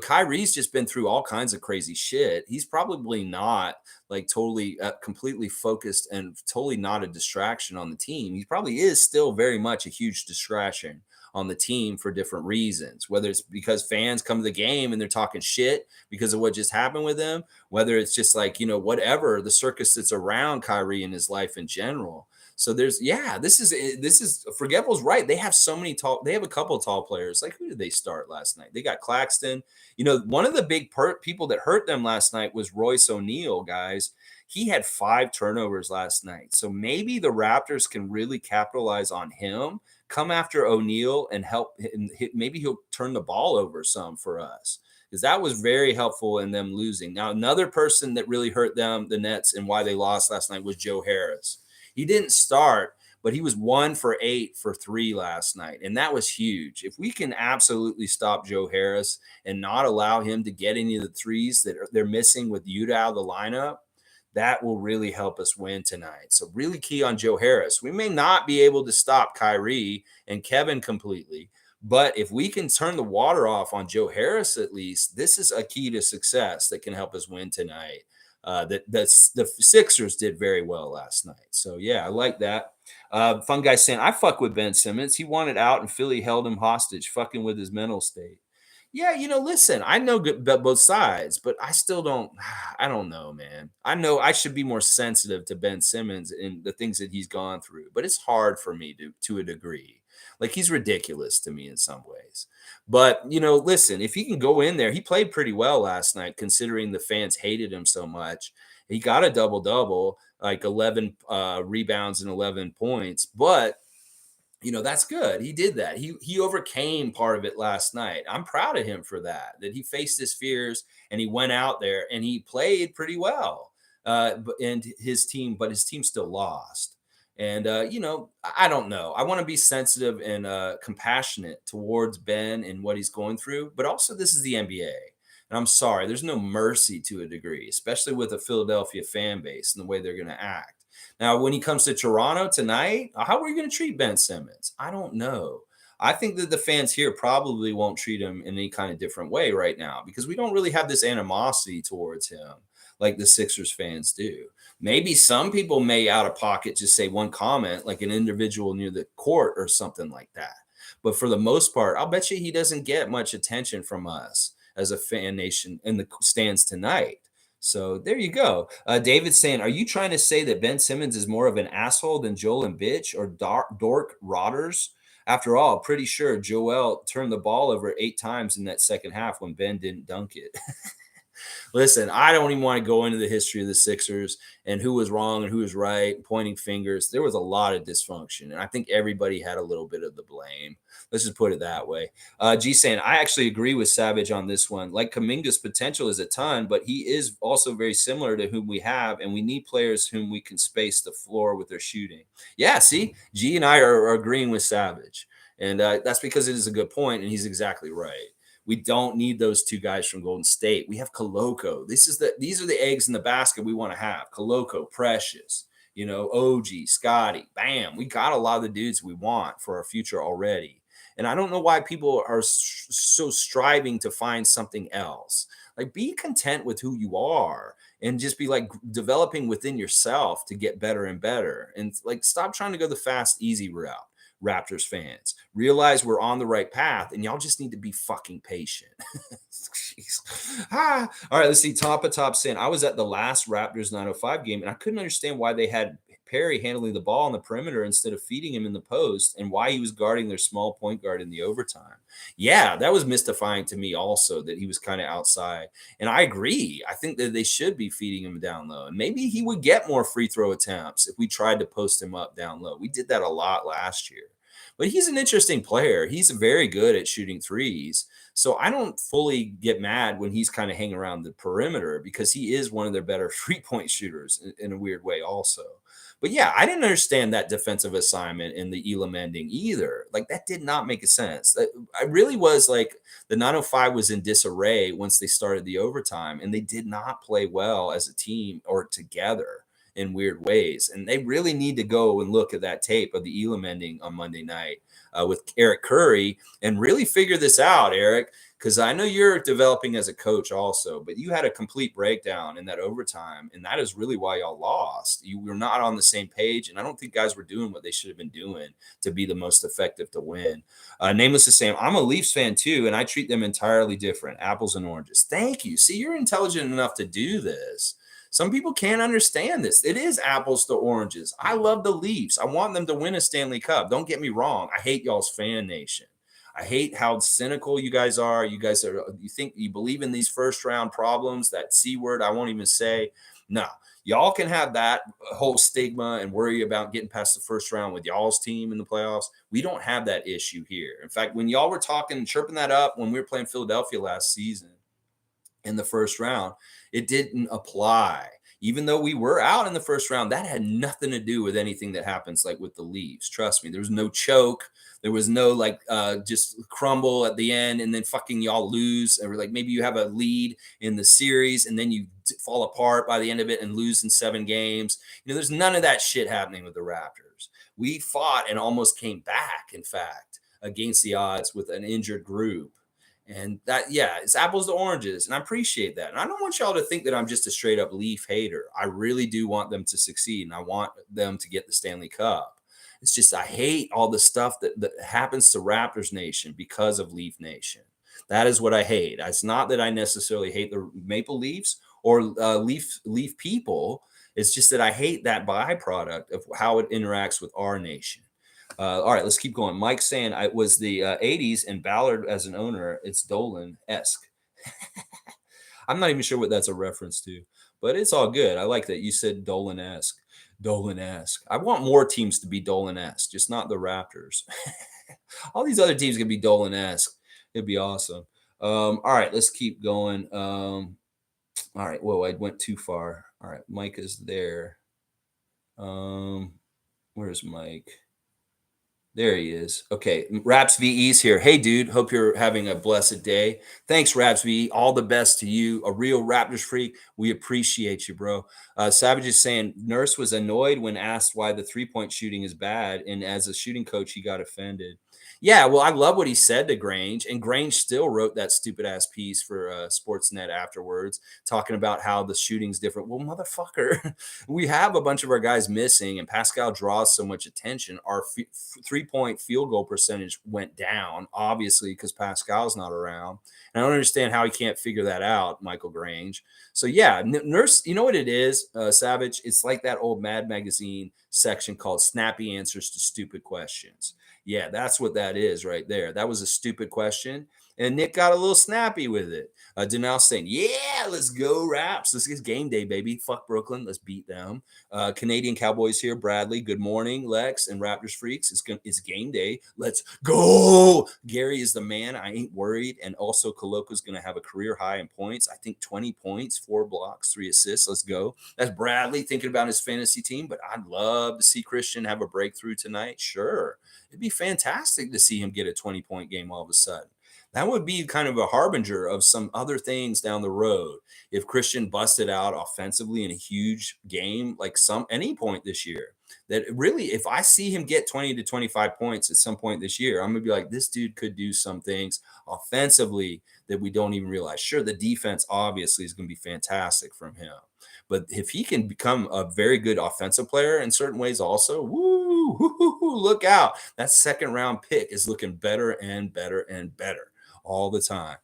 Kyrie's just been through all kinds of crazy shit. He's probably not like totally, completely focused and totally not a distraction on the team. He probably is still very much a huge distraction on the team for different reasons, whether it's because fans come to the game and they're talking shit because of what just happened with them, whether it's just like, whatever the circus that's around Kyrie and his life in general. So this is Forgetful's right. They have so many tall. They have a couple of tall players. Like who did they start last night? They got Claxton. One of the big people that hurt them last night was Royce O'Neal. Guys, he had 5 turnovers last night. So maybe the Raptors can really capitalize on him. Come after O'Neal and help. And maybe he'll turn the ball over some for us because that was very helpful in them losing. Now another person that really hurt them, the Nets, and why they lost last night was Joe Harris. He didn't start, but he was 1 for 8 for 3 last night. And that was huge. If we can absolutely stop Joe Harris and not allow him to get any of the threes that they're missing with YUTA out of the lineup, that will really help us win tonight. So, really key on Joe Harris. We may not be able to stop Kyrie and Kevin completely, but if we can turn the water off on Joe Harris, at least, this is a key to success that can help us win tonight. The Sixers did very well last night. So yeah, I like that. Fun guy saying I fuck with Ben Simmons. He wanted out and Philly held him hostage, fucking with his mental state. Yeah, listen, I know both sides, but I still don't. I don't know, man. I know I should be more sensitive to Ben Simmons and the things that he's gone through, but it's hard for me to a degree. Like he's ridiculous to me in some ways. But listen, if he can go in there, he played pretty well last night, considering the fans hated him so much. He got a double double, like 11 rebounds and 11 points, but that's good. He did that. He overcame part of it last night. I'm proud of him for that. That he faced his fears and he went out there and he played pretty well. But his team still lost. And I don't know. I want to be sensitive and compassionate towards Ben and what he's going through. But also, this is the NBA. And I'm sorry, there's no mercy to a degree, especially with a Philadelphia fan base and the way they're going to act. Now, when he comes to Toronto tonight, how are you going to treat Ben Simmons? I don't know. I think that the fans here probably won't treat him in any kind of different way right now because we don't really have this animosity towards him like the Sixers fans do. Maybe some people may out of pocket just say one comment, like an individual near the court or something like that. But for the most part, I'll bet you he doesn't get much attention from us as a fan nation in the stands tonight. So there you go. David's saying, are you trying to say that Ben Simmons is more of an asshole than Joel and Bitch or Dork Rotters? After all, pretty sure Joel turned the ball over 8 times in that second half when Ben didn't dunk it. Listen, I don't even want to go into the history of the Sixers and who was wrong and who was right, pointing fingers. There was a lot of dysfunction, and I think everybody had a little bit of the blame. Let's just put it that way. G saying, I actually agree with Savage on this one. Like Kaminga's potential is a ton, but he is also very similar to whom we have, and we need players whom we can space the floor with their shooting. Yeah, see, G and I are agreeing with Savage, and that's because it is a good point, and he's exactly right. We don't need those 2 guys from Golden State. We have Koloko. These are the eggs in the basket we want to have. Koloko, Precious, OG, Scotty, bam. We got a lot of the dudes we want for our future already. And I don't know why people are so striving to find something else. Like be content with who you are and just be like developing within yourself to get better and better. And like stop trying to go the fast, easy route. Raptors fans. Realize we're on the right path, and y'all just need to be fucking patient. Jeez. All right, let's see. Top saying, I was at the last Raptors 905 game, and I couldn't understand why they had Perry handling the ball on the perimeter instead of feeding him in the post, and why he was guarding their small point guard in the overtime. Yeah, that was mystifying to me also, that he was kind of outside. And I agree. I think that they should be feeding him down low. And maybe he would get more free throw attempts if we tried to post him up down low. We did that a lot last year. But he's an interesting player. He's very good at shooting threes. So I don't fully get mad when he's kind of hanging around the perimeter, because he is one of their better three-point shooters in a weird way also. But yeah, I didn't understand that defensive assignment in the Elam ending either. Like, that did not make a sense. I really was like, the 905 was in disarray once they started the overtime, and they did not play well as a team or together in weird ways. And they really need to go and look at that tape of the Elam ending on Monday night with Eric Curry and really figure this out, Eric, because I know you're developing as a coach also, but you had a complete breakdown in that overtime, and that is really why y'all lost. You were not on the same page, and I don't think guys were doing what they should have been doing to be the most effective to win. Nameless is saying, I'm a Leafs fan too, and I treat them entirely different, apples and oranges. Thank you. See, you're intelligent enough to do this. Some people can't understand this. It is apples to oranges. I love the Leafs. I want them to win a Stanley Cup. Don't get me wrong. I hate y'all's fan nation. I hate how cynical you guys are. You guys are, you think you believe in these first round problems, that C word, I won't even say. No, y'all can have that whole stigma and worry about getting past the first round with y'all's team in the playoffs. We don't have that issue here. In fact, when y'all were talking, chirping that up when we were playing Philadelphia last season in the first round, it didn't apply. Even though we were out in the first round, that had nothing to do with anything that happens like with the Leafs. Trust me, there was no choke. There was no like just crumble at the end and then fucking y'all lose. Or like maybe you have a lead in the series and then you fall apart by the end of it and lose in 7 games. You know, there's none of that shit happening with the Raptors. We fought and almost came back, in fact, against the odds with an injured group. And that, yeah, it's apples to oranges. And I appreciate that. And I don't want y'all to think that I'm just a straight up Leaf hater. I really do want them to succeed. And I want them to get the Stanley Cup. It's just, I hate all the stuff that happens to Raptors Nation because of Leaf Nation. That is what I hate. It's not that I necessarily hate the Maple Leafs or Leaf people. It's just that I hate that byproduct of how it interacts with our nation. All right, let's keep going. Mike's saying it was the 80s and Ballard as an owner. It's Dolan-esque. I'm not even sure what that's a reference to, but it's all good. I like that you said Dolan-esque. Dolan-esque. I want more teams to be Dolan-esque, just not the Raptors. All these other teams can be Dolan-esque. It'd be awesome. All right, let's keep going. All right, whoa, I went too far. All right, Mike is there. Where's Mike? There he is. Okay. Raps VE's here. Hey, dude. Hope you're having a blessed day. Thanks, Raps VE. All the best to you. A real Raptors freak. We appreciate you, bro. Savage is saying Nurse was annoyed when asked why the 3-point shooting is bad. And as a shooting coach, he got offended. Yeah, well, I love what he said to Grange. And Grange still wrote that stupid ass piece for Sportsnet afterwards, talking about how the shooting's different. Well, motherfucker, we have a bunch of our guys missing, and Pascal draws so much attention. Our 3-point field goal percentage went down, obviously, because Pascal's not around. And I don't understand how he can't figure that out, Michael Grange. So, yeah, Nurse, you know what it is, Savage? It's like that old Mad Magazine section called Snappy Answers to Stupid Questions. Yeah, that's what that is right there. That was a stupid question. And Nick got a little snappy with it. Denal saying, yeah, let's go Raps. This is game day, baby. Fuck Brooklyn. Let's beat them. Canadian Cowboys here. Bradley, good morning. Lex and Raptors Freaks. It's game day. Let's go. Gary is the man. I ain't worried. And also, Koloko's going to have a career high in points. I think 20 points, 4 blocks, 3 assists. Let's go. That's Bradley thinking about his fantasy team. But I'd love to see Christian have a breakthrough tonight. Sure. It'd be fantastic to see him get a 20-point game all of a sudden. That would be kind of a harbinger of some other things down the road. If Christian busted out offensively in a huge game, like any point this year, that really, if I see him get 20 to 25 points at some point this year, I'm going to be like, this dude could do some things offensively that we don't even realize. Sure, the defense obviously is going to be fantastic from him. But if he can become a very good offensive player in certain ways also, woo, look out. That second round pick is looking better and better and better all the time.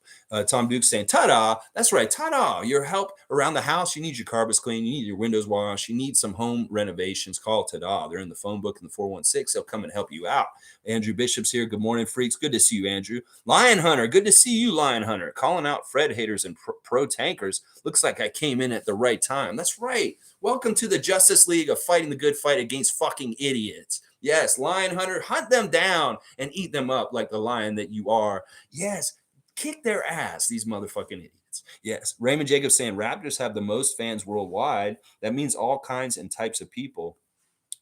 Tom Duke saying, ta-da, that's right, ta-da, your help around the house, you need your carpets cleaned, you need your windows washed, you need some home renovations, call ta-da. They're in the phone book in the 416, they'll come and help you out. Andrew Bishop's here, good morning, freaks, good to see you, Andrew. Lion Hunter, good to see you, Lion Hunter, calling out Fred haters and pro tankers. Looks like I came in at the right time. That's right, welcome to the Justice League of fighting the good fight against fucking idiots. Yes, Lion Hunter, hunt them down and eat them up like the lion that you are. Yes, kick their ass, these motherfucking idiots. Yes, Raymond Jacobs saying Raptors have the most fans worldwide. That means all kinds and types of people.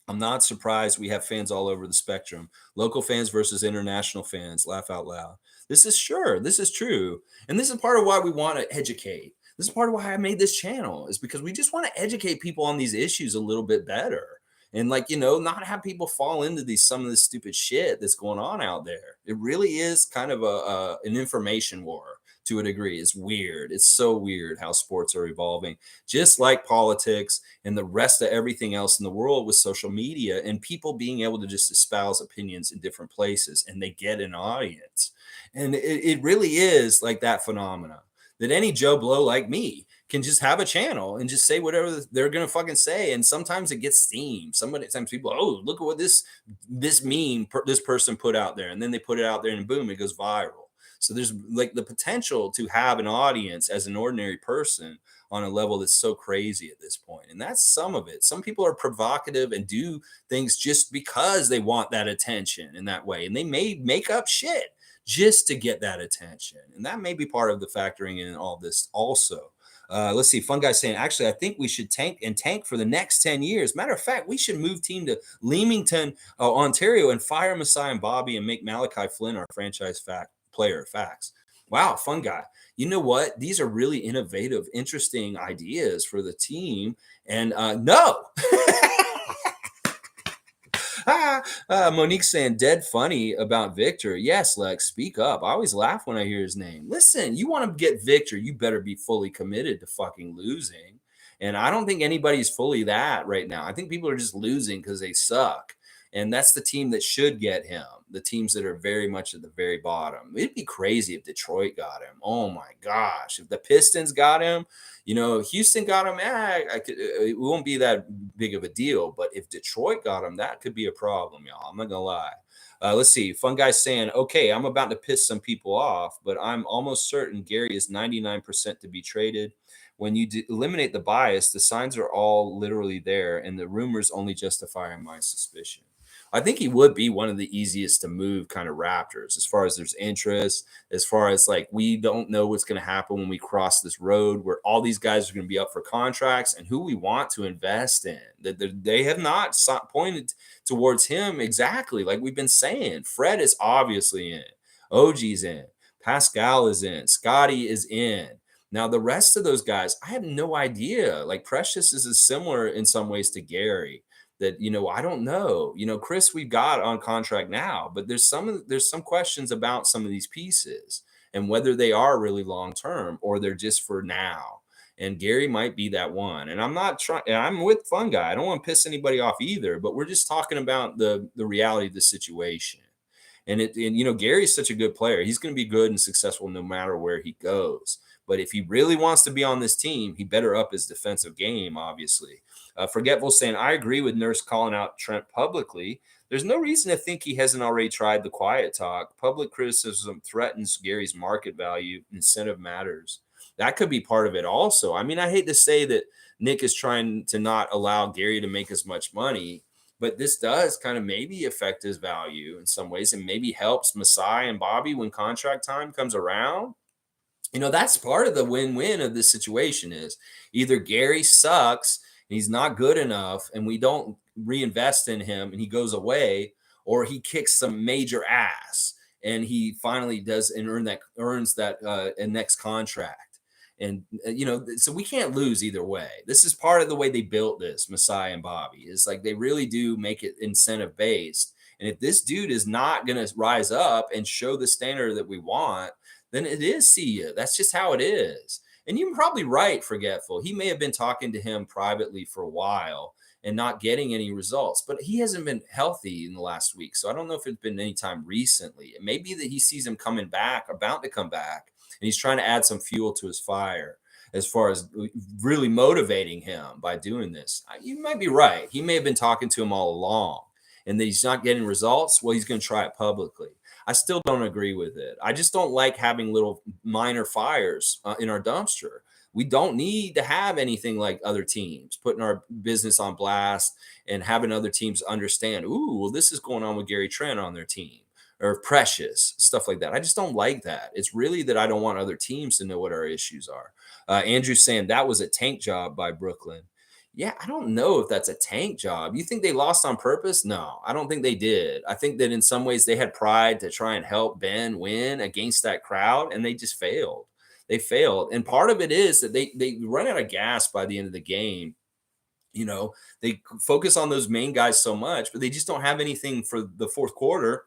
I'm not surprised we have fans all over the spectrum. Local fans versus international fans. Laugh out loud. This is sure. This is true. And this is part of why we want to educate. This is part of why I made this channel, is because we just want to educate people on these issues a little bit better. And like, not have people fall into some of this stupid shit that's going on out there. It really is kind of an information war to a degree. It's weird. It's so weird how sports are evolving, just like politics and the rest of everything else in the world with social media and people being able to just espouse opinions in different places and they get an audience. And it really is like that phenomena that any Joe Blow like me can just have a channel and just say whatever they're gonna fucking say. And sometimes it gets steam. Sometimes people, oh, look at what this meme this person put out there, and then they put it out there, and boom, it goes viral. So there's like the potential to have an audience as an ordinary person on a level that's so crazy at this point. And that's some of it. Some people are provocative and do things just because they want that attention in that way, and they may make up shit just to get that attention. And that may be part of the factoring in all this also. Let's see. Fun guy saying, actually, I think we should tank for the next 10 years. Matter of fact, we should move team to Leamington, Ontario, and fire Masai and Bobby and make Malachi Flynn our franchise player. Facts. Wow, fun guy. You know what? These are really innovative, interesting ideas for the team. And no. Monique saying dead funny about Victor. Yes, Lex, speak up. I always laugh when I hear his name. Listen, you want to get Victor, you better be fully committed to fucking losing. And I don't think anybody's fully that right now. I think people are just losing because they suck. And that's the team that should get him. The teams that are very much at the very bottom. It'd be crazy if Detroit got him. Oh my gosh. If the Pistons got him, Houston got him, it won't be that big of a deal. But if Detroit got him, that could be a problem, y'all. I'm not gonna lie. Let's see. Fun guy saying, okay, I'm about to piss some people off, but I'm almost certain Gary is 99% to be traded. When you eliminate the bias, the signs are all literally there, and the rumors only justify my suspicion. I think he would be one of the easiest to move kind of Raptors as far as there's interest, as far as like we don't know what's going to happen when we cross this road where all these guys are going to be up for contracts and who we want to invest in. They have not pointed towards him exactly like we've been saying. Fred is obviously in, OG's in, Pascal is in, Scotty is in. Now, the rest of those guys, I have no idea. Like Precious is similar in some ways to Gary. That I don't know. Chris, we've got on contract now, but there's some questions about some of these pieces and whether they are really long term or they're just for now. And Gary might be that one. And I'm not trying. I'm with Fun Guy. I don't want to piss anybody off either. But we're just talking about the reality of the situation. And Gary's such a good player. He's going to be good and successful no matter where he goes. But if he really wants to be on this team, he better up his defensive game, obviously. Forgetful saying, I agree with Nurse calling out Trent publicly. There's no reason to think he hasn't already tried the quiet talk. Public criticism threatens Gary's market value. Incentive matters. That could be part of it also. I mean, I hate to say that Nick is trying to not allow Gary to make as much money, but this does kind of maybe affect his value in some ways and maybe helps Masai and Bobby when contract time comes around. That's part of the win-win of this situation is either Gary sucks and he's not good enough and we don't reinvest in him and he goes away, or he kicks some major ass and he finally does and earns that next contract. And, so we can't lose either way. This is part of the way they built this, Masai and Bobby, is like they really do make it incentive based. And if this dude is not going to rise up and show the standard that we want, then it is see ya. That's just how it is. And you're probably right, Forgetful. He may have been talking to him privately for a while and not getting any results. But he hasn't been healthy in the last week. So I don't know if it's been any time recently. It may be that he sees him coming back, about to come back, and he's trying to add some fuel to his fire as far as really motivating him by doing this. You might be right. He may have been talking to him all along, and that he's not getting results. Well, he's going to try it publicly. I still don't agree with it. I just don't like having little minor fires in our dumpster. We don't need to have anything like other teams putting our business on blast and having other teams understand, ooh, well, this is going on with Gary Trent on their team or Precious, stuff like that. I just don't like that. It's really that I don't want other teams to know what our issues are. Andrew's saying that was a tank job by Brooklyn. Yeah, I don't know if that's a tank job. You think they lost on purpose? No, I don't think they did. I think that in some ways they had pride to try and help Ben win against that crowd, and they just failed. They failed. And part of it is that they run out of gas by the end of the game. You know, they focus on those main guys so much, but they just don't have anything for the fourth quarter,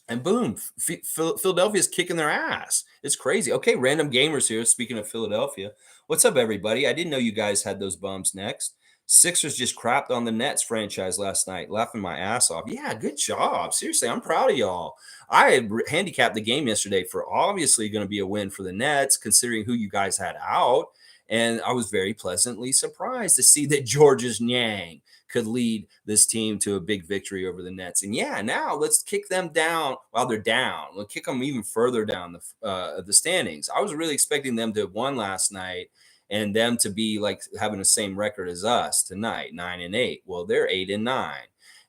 and boom, Philadelphia's kicking their ass. It's crazy. Okay, random gamers here. Speaking of Philadelphia, what's up, everybody? I didn't know you guys had those bums next. Sixers just crapped on the Nets franchise last night, laughing my ass off. Yeah, good job. Seriously, I'm proud of y'all. I had handicapped the game yesterday for obviously going to be a win for the Nets, considering who you guys had out. And I was very pleasantly surprised to see that Georges Niang could lead this team to a big victory over the Nets. And yeah, now let's kick them down while they're down. Let's kick them even further down the standings. I was really expecting them to have won last night and them to be like having the same record as us tonight, 9-8. Well, they're 8-9,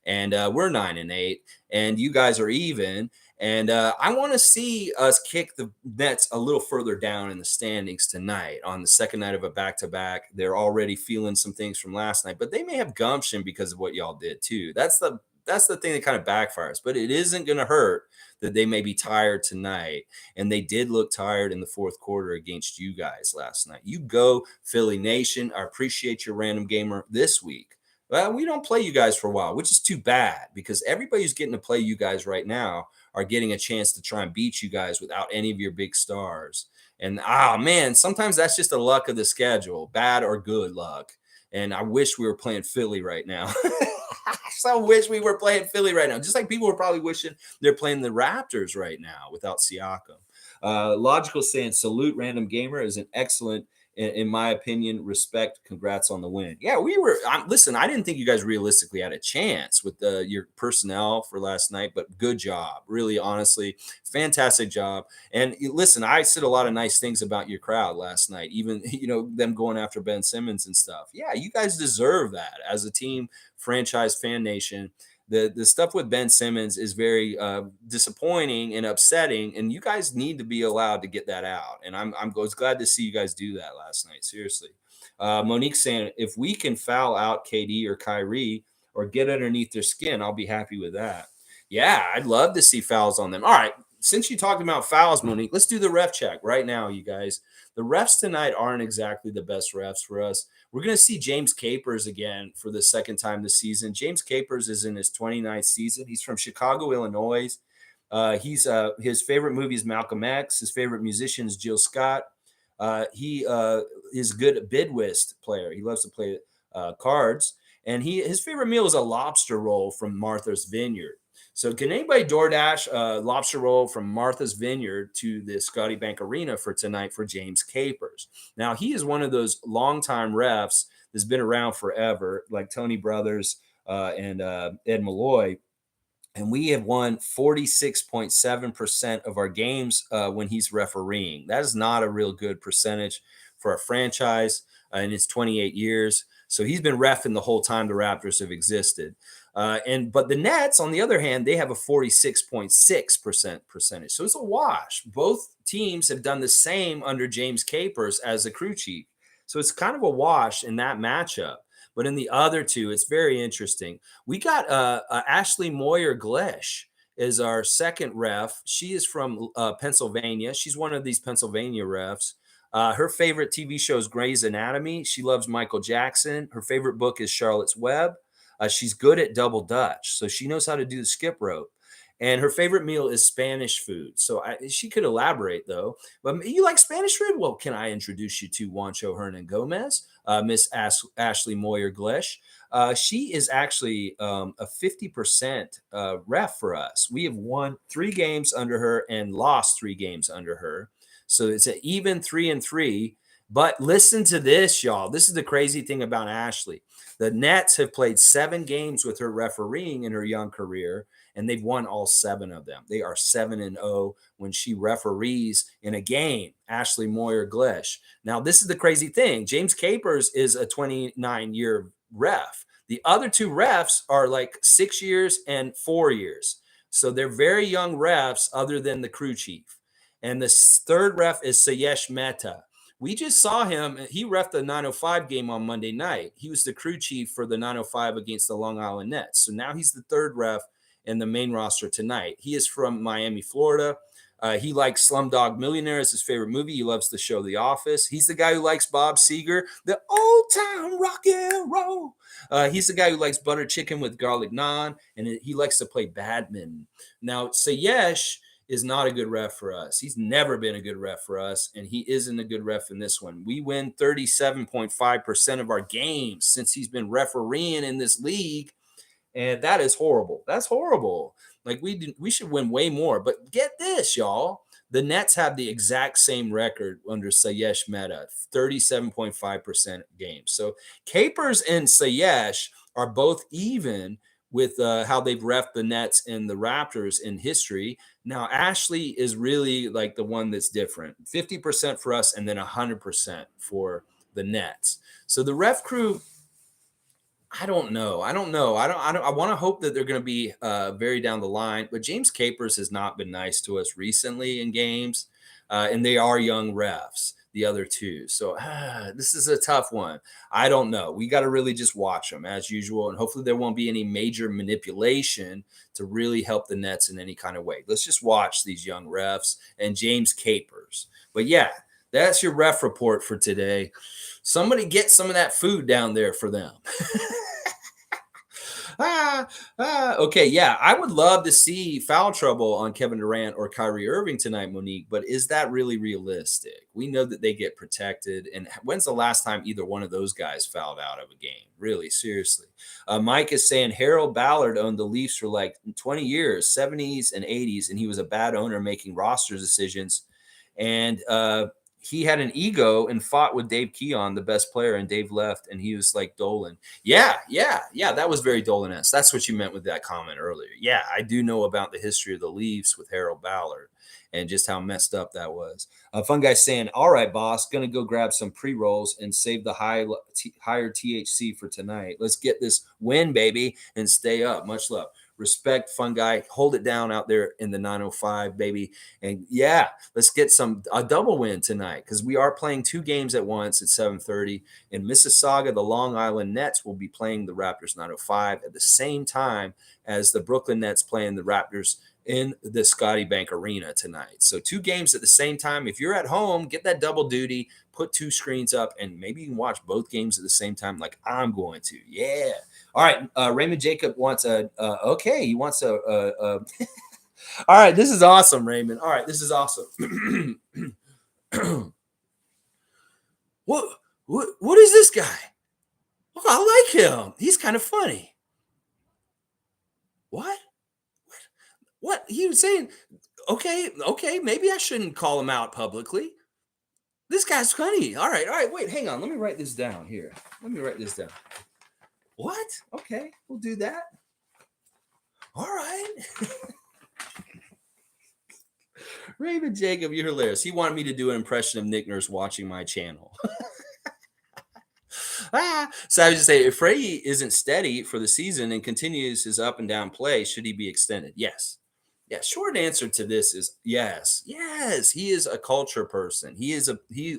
and we're 9-8, and you guys are even. And I want to see us kick the Nets a little further down in the standings tonight on the second night of a back-to-back. They're already feeling some things from last night, but they may have gumption because of what y'all did too. That's the thing that kind of backfires, but it isn't going to hurt that they may be tired tonight. And they did look tired in the fourth quarter against you guys last night. You go, Philly Nation. I appreciate your random gamer this week. Well, we don't play you guys for a while, which is too bad because everybody who's getting to play you guys right now are getting a chance to try and beat you guys without any of your big stars. And man, sometimes that's just the luck of the schedule, bad or good luck. And I wish we were playing Philly right now. I wish we were playing Philly right now. Just like people were probably wishing they're playing the Raptors right now without Siakam. Logical saying, salute Random Gamer is an excellent, in my opinion, respect. Congrats on the win. Yeah, we were. Listen, I didn't think you guys realistically had a chance with your personnel for last night, but good job. Really, honestly, fantastic job. And listen, I said a lot of nice things about your crowd last night, even, them going after Ben Simmons and stuff. Yeah, you guys deserve that as a team, franchise, fan nation. The stuff with Ben Simmons is very disappointing and upsetting, and you guys need to be allowed to get that out. And I'm glad to see you guys do that last night. Seriously, Monique saying if we can foul out KD or Kyrie or get underneath their skin, I'll be happy with that. Yeah, I'd love to see fouls on them. All right, since you talked about fouls, Monique, let's do the ref check right now, you guys. The refs tonight aren't exactly the best refs for us. We're going to see James Capers again for the second time this season. James Capers is in his 29th season. He's from Chicago, Illinois. His favorite movie is Malcolm X. His favorite musician is Jill Scott. He is a good bid whist player. He loves to play cards. And his favorite meal is a lobster roll from Martha's Vineyard. So can anybody DoorDash a lobster roll from Martha's Vineyard to the Scotty Bank Arena for tonight for James Capers? Now, he is one of those longtime refs that's been around forever, like Tony Brothers and Ed Malloy. And we have won 46.7% of our games when he's refereeing. That is not a real good percentage for a franchise in its 28 years. So he's been reffing the whole time the Raptors have existed. But the Nets, on the other hand, they have a 46.6% percentage. So it's a wash. Both teams have done the same under James Capers as a crew chief. So it's kind of a wash in that matchup. But in the other two, it's very interesting. We got Ashley Moyer Glesh is our second ref. She is from Pennsylvania. She's one of these Pennsylvania refs. Her favorite TV show is Grey's Anatomy. She loves Michael Jackson. Her favorite book is Charlotte's Web. She's good at double Dutch, so she knows how to do the skip rope. And her favorite meal is Spanish food. So she could elaborate though. But you like Spanish food? Well, can I introduce you to Juancho Hernan Gomez, Miss Ashley Moyer Glesh? She is actually a 50% ref for us. We have won 3 games under her and lost 3 games under her. So it's an even 3-3. But listen to this, y'all. This is the crazy thing about Ashley. The Nets have played 7 games with her refereeing in her young career, and they've won all 7 of them. They are 7-0 when she referees in a game. Ashley Moyer Glesh. Now, this is the crazy thing. James Capers is a 29-year ref. The other 2 refs are like 6 years and 4 years. So they're very young refs, other than the crew chief. And the third ref is Sayesh Mehta. We just saw him. He reffed the 905 game on Monday night. He was the crew chief for the 905 against the Long Island Nets. So now he's the third ref in the main roster tonight. He is from Miami, Florida. He likes Slumdog Millionaire as his favorite movie. He loves the show The Office. He's the guy who likes Bob Seger, the old time rock and roll. He's the guy who likes butter chicken with garlic naan, and he likes to play badminton. Now, Sayesh is not a good ref for us. He's never been a good ref for us, and he isn't a good ref in this one. We win 37.5% of our games since he's been refereeing in this league, and that is horrible. That's horrible. Like we should win way more. But get this, y'all. The Nets have the exact same record under Sayesh Mehta, 37.5% games. So Capers and Sayesh are both even with how they've refed the Nets and the Raptors in history. Now, Ashley is really like the one that's different. 50% for us and then 100% for the Nets. So the ref crew, I don't know. I want to hope that they're going to be very down the line. But James Capers has not been nice to us recently in games, and they are young refs, the other 2. So this is a tough one. I don't know. We got to really just watch them as usual, and hopefully there won't be any major manipulation to really help the Nets in any kind of way. Let's just watch these young refs and James Capers. But yeah, that's your ref report for today. Somebody get some of that food down there for them. Okay, yeah, I would love to see foul trouble on Kevin Durant or Kyrie Irving tonight, Monique, but is that really realistic? We know that they get protected, and when's the last time either one of those guys fouled out of a game? Really, seriously. Mike is saying Harold Ballard owned the Leafs for like 20 years, 70s and 80s, and he was a bad owner making roster decisions. And he had an ego and fought with Dave Keon, the best player, and Dave left, and he was like Dolan. Yeah. That was very Dolan-esque. That's what you meant with that comment earlier. Yeah, I do know about the history of the Leafs with Harold Ballard and just how messed up that was. Fun guy saying, all right, boss, going to go grab some pre-rolls and save the higher THC for tonight. Let's get this win, baby, and stay up. Much love. Respect, fun guy. Hold it down out there in the 905, baby. And yeah, let's get a double win tonight because we are playing 2 games at once at 7:30 in Mississauga. The Long Island Nets will be playing the Raptors 905 at the same time as the Brooklyn Nets playing the Raptors in the Scotty Bank Arena tonight. So 2 games at the same time. If you're at home, get that double duty, put 2 screens up, and maybe you can watch both games at the same time like I'm going to. Yeah. All right. Raymond Jacob wants okay. He wants all right. This is awesome, Raymond. All right. This is awesome. What is this guy? Oh, I like him. He's kind of funny. What? What? He was saying, okay, maybe I shouldn't call him out publicly. This guy's funny. All right. Wait, hang on. Let me write this down here. What? Okay, we'll do that. All right. Raymond Jacob, you're hilarious. He wanted me to do an impression of Nick Nurse watching my channel. So I would just say, if Freddie isn't steady for the season and continues his up and down play, should he be extended? Yes. Yeah, short answer to this is yes. Yes, he is a culture person. He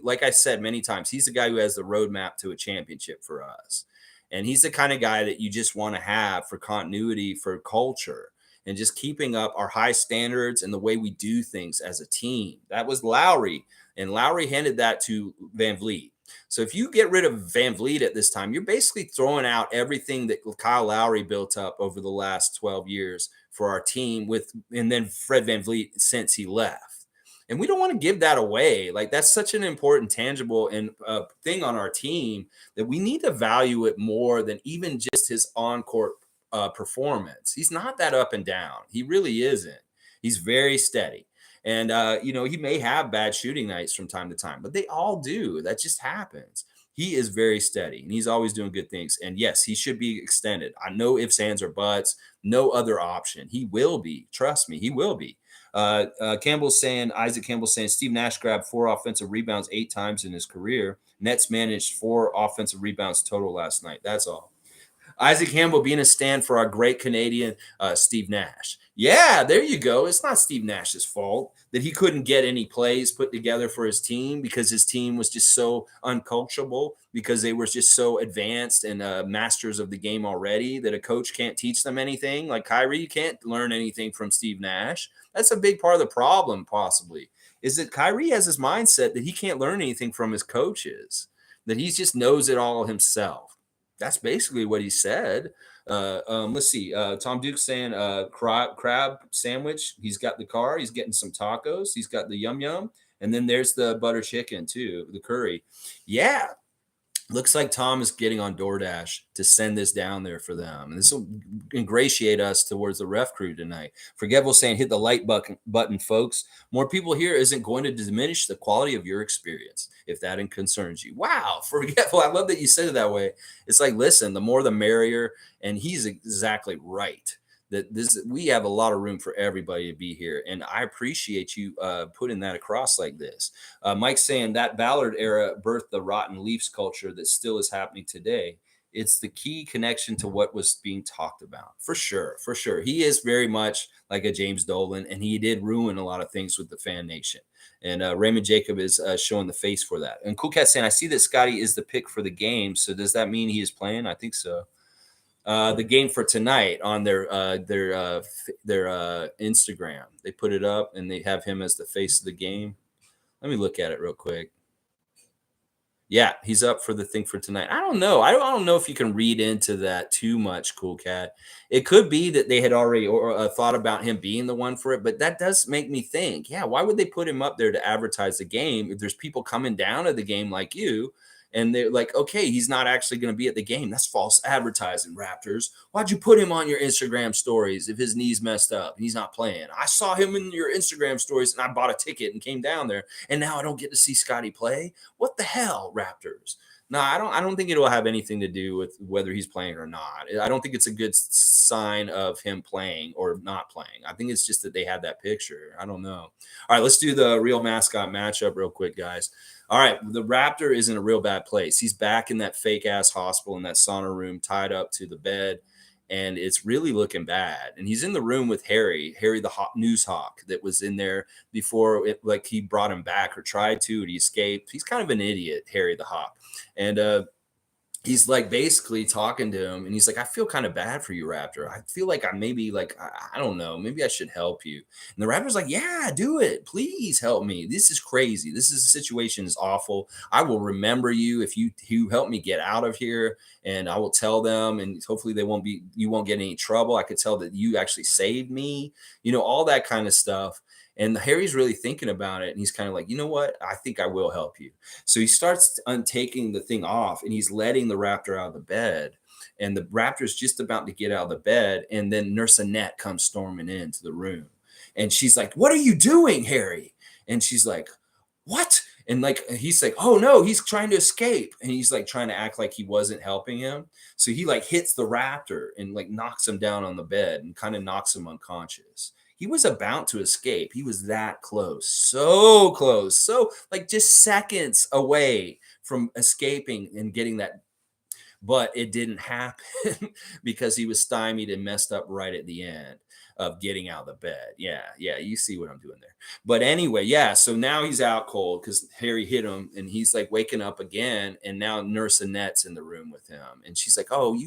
like I said many times, he's the guy who has the roadmap to a championship for us. And he's the kind of guy that you just want to have for continuity, for culture, and just keeping up our high standards and the way we do things as a team. That was Lowry, and Lowry handed that to Van Vliet. So if you get rid of Van Vliet at this time, you're basically throwing out everything that Kyle Lowry built up over the last 12 years for our team with, and then Fred Van Vliet since he left. And we don't want to give that away. Like that's such an important, tangible and thing on our team that we need to value it more than even just his on-court performance. He's not that up and down. He really isn't. He's very steady. And, he may have bad shooting nights from time to time, but they all do. That just happens. He is very steady and he's always doing good things. And yes, he should be extended. I know ifs, ands, or buts, no other option. He will be. Trust me, he will be. Isaac Campbell's saying Steve Nash grabbed 4 offensive rebounds 8 times in his career. Nets managed 4 offensive rebounds total last night. That's all. Isaac Campbell being a stand for our great Canadian Steve Nash. Yeah, there you go. It's not Steve Nash's fault that he couldn't get any plays put together for his team because his team was just so uncoachable, because they were just so advanced and masters of the game already that a coach can't teach them anything. Like Kyrie, you can't learn anything from Steve Nash. That's a big part of the problem, possibly, is that Kyrie has this mindset that he can't learn anything from his coaches, that he just knows it all himself. That's basically what he said. Let's see. Tom Duke saying crab sandwich. He's got the car. He's getting some tacos. He's got the yum yum. And then there's the butter chicken too, the curry. Yeah. Looks like Tom is getting on DoorDash to send this down there for them. And this will ingratiate us towards the ref crew tonight. Forgetful saying, hit the like button, folks. More people here isn't going to diminish the quality of your experience, if that concerns you. Wow, Forgetful. I love that you said it that way. It's like, listen, the more the merrier. And he's exactly right. That we have a lot of room for everybody to be here, and I appreciate you putting that across like this. Mike's saying that Ballard era birthed the rotten Leafs culture that still is happening today. It's the key connection to what was being talked about, for sure, for sure. He is very much like a James Dolan, and he did ruin a lot of things with the fan nation. And Raymond Jacob is showing the face for that. And Cool Cat saying, I see that Scotty is the pick for the game. So does that mean he is playing? I think so. The game for tonight on their Instagram. They put it up and they have him as the face of the game. Let me look at it real quick. Yeah, he's up for the thing for tonight. I don't know. I don't know if you can read into that too much, Cool Cat. It could be that they had already thought about him being the one for it, but that does make me think, yeah, why would they put him up there to advertise the game if there's people coming down to the game like you? And they're like, okay, he's not actually going to be at the game. That's false advertising, Raptors. Why'd you put him on your Instagram stories if his knee's messed up and he's not playing? I saw him in your Instagram stories and I bought a ticket and came down there. And now I don't get to see Scotty play. What the hell, Raptors? No, I don't think it'll have anything to do with whether he's playing or not. I don't think it's a good sign of him playing or not playing. I think it's just that they had that picture. I don't know. All right, let's do the real mascot matchup real quick, guys. All right, the Raptor is in a real bad place. He's back in that fake ass hospital in that sauna room, tied up to the bed, and it's really looking bad. And he's in the room with Harry the news hawk that was in there before like he brought him back or tried to, and he escaped. He's kind of an idiot, Harry the Hawk. And he's like basically talking to him and he's like, I feel kind of bad for you, Raptor. I feel like I don't know, maybe I should help you. And the Raptor's like, yeah, do it. Please help me. This is crazy. This situation is awful. I will remember you if you help me get out of here, and I will tell them, and hopefully you won't get any trouble. I could tell that you actually saved me, all that kind of stuff. And Harry's really thinking about it. And he's kind of like, you know what? I think I will help you. So he starts untaking the thing off and he's letting the Raptor out of the bed. And the Raptor's just about to get out of the bed. And then Nurse Annette comes storming into the room. And she's like, what are you doing, Harry? And she's like, what? And like, he's like, oh no, he's trying to escape. And he's like trying to act like he wasn't helping him. So he like hits the Raptor and like knocks him down on the bed and kind of knocks him unconscious. He was about to escape. He was that close, so close, so like just seconds away from escaping and getting that. But it didn't happen because he was stymied and messed up right at the end of getting out of the bed. Yeah, you see what I'm doing there. But anyway, yeah, so now he's out cold because Harry hit him and he's like waking up again. And now Nurse Annette's in the room with him. And she's like, oh,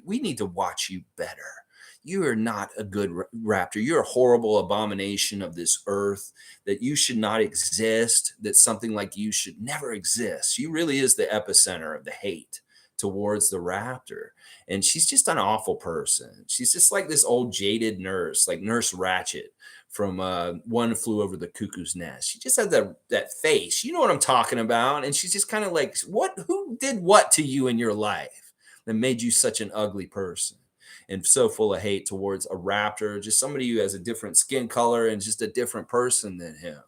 we need to watch you better. you are not a good raptor. You're a horrible abomination of this earth, that you should not exist, that something like you should never exist. She really is the epicenter of the hate towards the raptor. And she's just an awful person. She's just like this old jaded nurse, like Nurse Ratchet from One Flew Over the Cuckoo's Nest. She just had that face. You know what I'm talking about? And she's just kind of like, what? Who did what to you in your life that made you such an ugly person? And so full of hate towards a raptor, just somebody who has a different skin color and just a different person than him,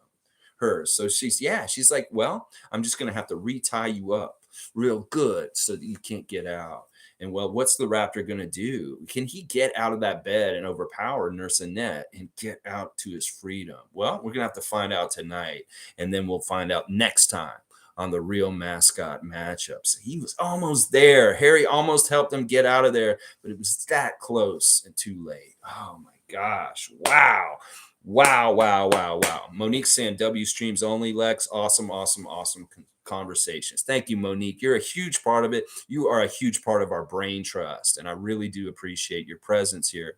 her. So she's like, well, I'm just gonna have to retie you up real good so that you can't get out. And well, what's the raptor gonna do? Can he get out of that bed and overpower Nurse Annette and get out to his freedom? Well, we're gonna have to find out tonight, and then we'll find out next time on the Real Mascot matchups. He was almost there. Harry almost helped him get out of there, but it was that close and too late. Oh my gosh. Wow. Wow, wow, wow, wow. Monique saying W streams only, Lex. Awesome, awesome, awesome conversations. Thank you, Monique. You're a huge part of it. You are a huge part of our brain trust. And I really do appreciate your presence here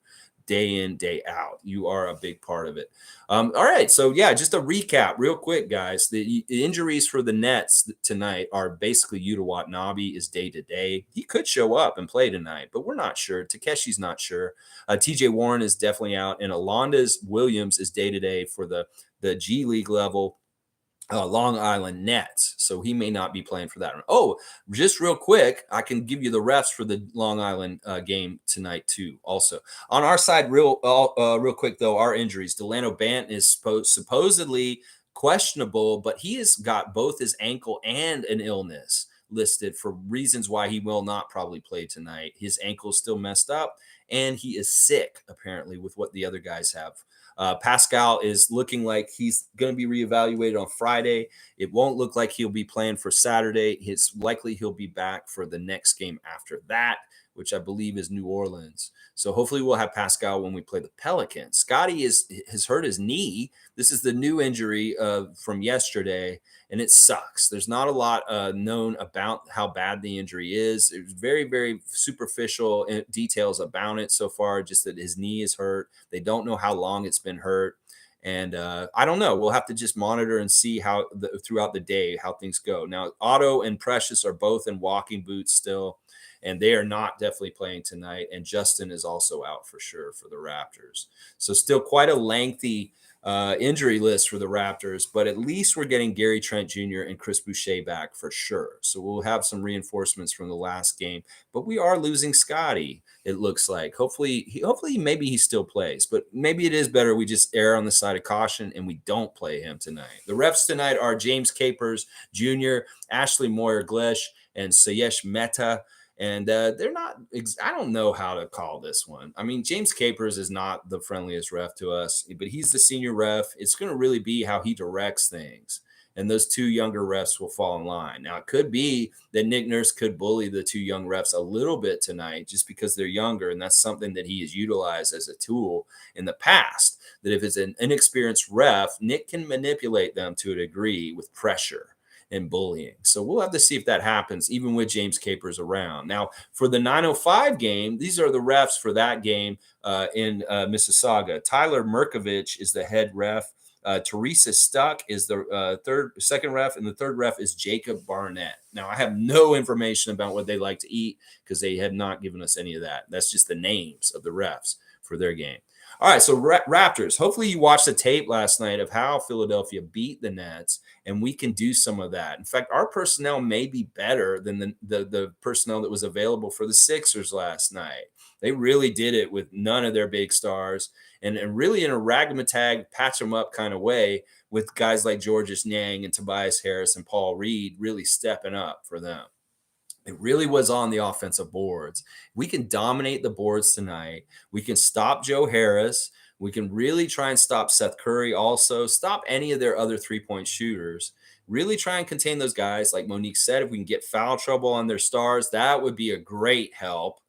day in, day out. You are a big part of it. All right. So, yeah, just a recap real quick, guys. The injuries for the Nets tonight are basically Yuta Watanabe is day to day. He could show up and play tonight, but we're not sure. Takeshi's not sure. TJ Warren is definitely out. And Alonda's Williams is day to day for the G League level. Long Island Nets. So he may not be playing for that one. Oh, just real quick, I can give you the refs for the Long Island game tonight too. Also on our side, real quick though, our injuries. Delano Bant is supposedly questionable, but he has got both his ankle and an illness listed for reasons why he will not probably play tonight. His ankle is still messed up, and he is sick apparently with what the other guys have. Pascal is looking like he's going to be reevaluated on Friday. It won't look like he'll be playing for Saturday. It's likely he'll be back for the next game after that, which I believe is New Orleans. So hopefully we'll have Pascal when we play the Pelicans. Scotty has hurt his knee. This is the new injury from yesterday, and it sucks. There's not a lot known about how bad the injury is. There's very, very superficial details about it so far, just that his knee is hurt. They don't know how long it's been hurt. And I don't know. We'll have to just monitor and see how throughout the day how things go. Now, Otto and Precious are both in walking boots still, and they are not definitely playing tonight. And Justin is also out for sure for the Raptors. So still quite a lengthy injury list for the Raptors, but at least we're getting Gary Trent Jr. and Chris Boucher back for sure. So we'll have some reinforcements from the last game, but we are losing Scotty. It looks like hopefully maybe he still plays, but maybe it is better we just err on the side of caution and we don't play him tonight. The refs tonight are James Capers Jr., Ashley Moyer Glesh, and Sayesh Mehta. And they're not, I don't know how to call this one. I mean, James Capers is not the friendliest ref to us, but he's the senior ref. It's going to really be how he directs things. And those two younger refs will fall in line. Now, it could be that Nick Nurse could bully the two young refs a little bit tonight just because they're younger. And that's something that he has utilized as a tool in the past, that if it's an inexperienced ref, Nick can manipulate them to a degree with pressure and bullying. So we'll have to see if that happens, even with James Capers around. Now, for the 9:05 game, these are the refs for that game in Mississauga. Tyler Merkovich is the head ref. Teresa Stuck is the second ref, and the third ref is Jacob Barnett. Now, I have no information about what they like to eat because they have not given us any of that. That's just the names of the refs for their game. All right, so Raptors, hopefully you watched the tape last night of how Philadelphia beat the Nets, and we can do some of that. In fact, our personnel may be better than the personnel that was available for the Sixers last night. They really did it with none of their big stars and really in a ragamatag, patch them up kind of way with guys like Georges Niang and Tobias Harris and Paul Reed really stepping up for them. It really was on the offensive boards. We can dominate the boards tonight. We can stop Joe Harris. We can really try and stop Seth Curry also, stop any of their other three-point shooters. Really try and contain those guys. Like Monique said, if we can get foul trouble on their stars, that would be a great help.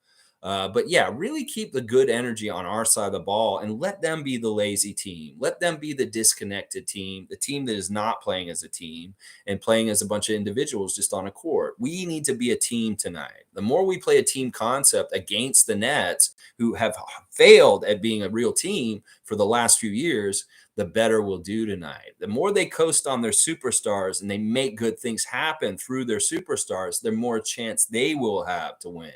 But yeah, really keep the good energy on our side of the ball and let them be the lazy team. Let them be the disconnected team, the team that is not playing as a team and playing as a bunch of individuals just on a court. We need to be a team tonight. The more we play a team concept against the Nets, who have failed at being a real team for the last few years, the better we'll do tonight. The more they coast on their superstars and they make good things happen through their superstars, the more chance they will have to win.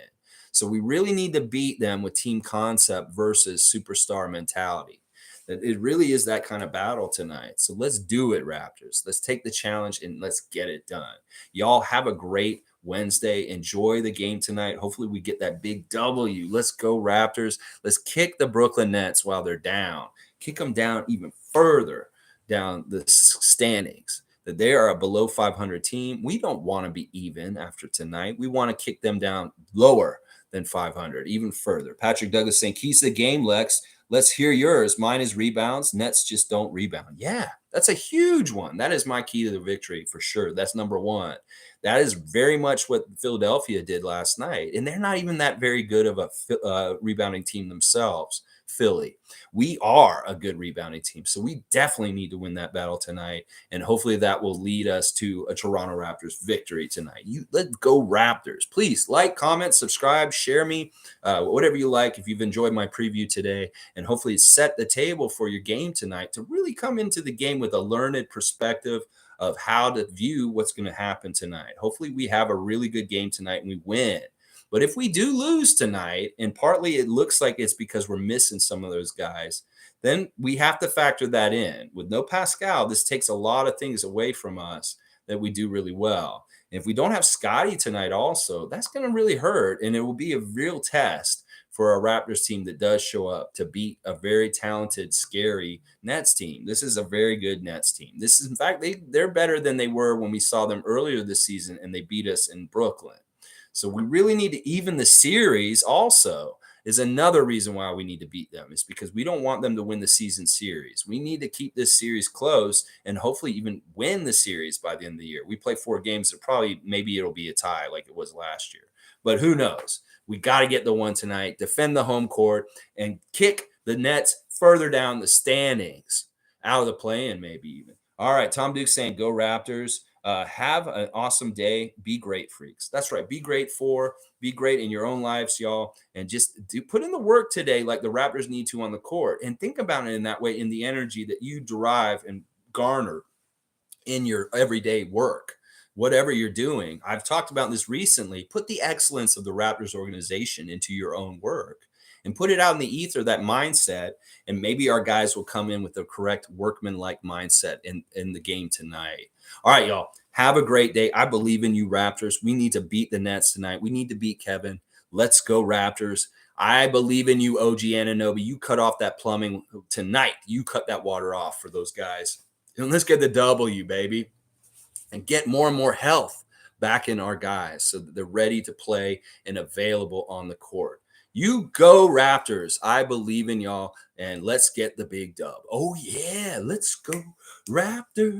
So we really need to beat them with team concept versus superstar mentality. It really is that kind of battle tonight. So let's do it, Raptors. Let's take the challenge and let's get it done. Y'all have a great Wednesday. Enjoy the game tonight. Hopefully, we get that big W. Let's go, Raptors. Let's kick the Brooklyn Nets while they're down. Kick them down even further down the standings. That they are a below 500 team. We don't want to be even after tonight. We want to kick them down lower than 500, even further. Patrick Douglas saying, keys to the game, Lex. Let's hear yours. Mine is rebounds. Nets just don't rebound. Yeah, that's a huge one. That is my key to the victory for sure. That's number one. That is very much what Philadelphia did last night. And they're not even that very good of a rebounding team themselves, Philly. We are a good rebounding team. So we definitely need to win that battle tonight. And hopefully that will lead us to a Toronto Raptors victory tonight. Let's go Raptors. Please like, comment, subscribe, share me, whatever you like if you've enjoyed my preview today. And hopefully set the table for your game tonight to really come into the game with a learned perspective of how to view what's going to happen tonight. Hopefully we have a really good game tonight and we win. But if we do lose tonight, and partly it looks like it's because we're missing some of those guys, then we have to factor that in. With no Pascal, this takes a lot of things away from us that we do really well. And if we don't have Scotty tonight also, that's going to really hurt. And it will be a real test for a Raptors team that does show up to beat a very talented, scary Nets team. This is a very good Nets team. This is, in fact, they're better than they were when we saw them earlier this season and they beat us in Brooklyn. So we really need to even the series also is another reason why we need to beat them. Is because we don't want them to win the season series. We need to keep this series close and hopefully even win the series by the end of the year. We play 4 games, so probably maybe it'll be a tie like it was last year. But who knows? We got to get the one tonight, defend the home court, and kick the Nets further down the standings, out of the play-in maybe even. All right, Tom Duke saying, go Raptors. Have an awesome day. Be great, freaks. That's right. Be great be great in your own lives, y'all. And just put in the work today like the Raptors need to on the court. And think about it in that way, in the energy that you derive and garner in your everyday work, whatever you're doing. I've talked about this recently. Put the excellence of the Raptors organization into your own work and put it out in the ether, that mindset. And maybe our guys will come in with the correct workman-like mindset in the game tonight. All right, y'all. Have a great day. I believe in you, Raptors. We need to beat the Nets tonight. We need to beat Kevin. Let's go, Raptors. I believe in you, OG Anunoby. You cut off that plumbing tonight. You cut that water off for those guys. And let's get the W, baby, and get more and more health back in our guys so that they're ready to play and available on the court. You go, Raptors. I believe in y'all, and let's get the big dub. Oh, yeah. Let's go, Raptors.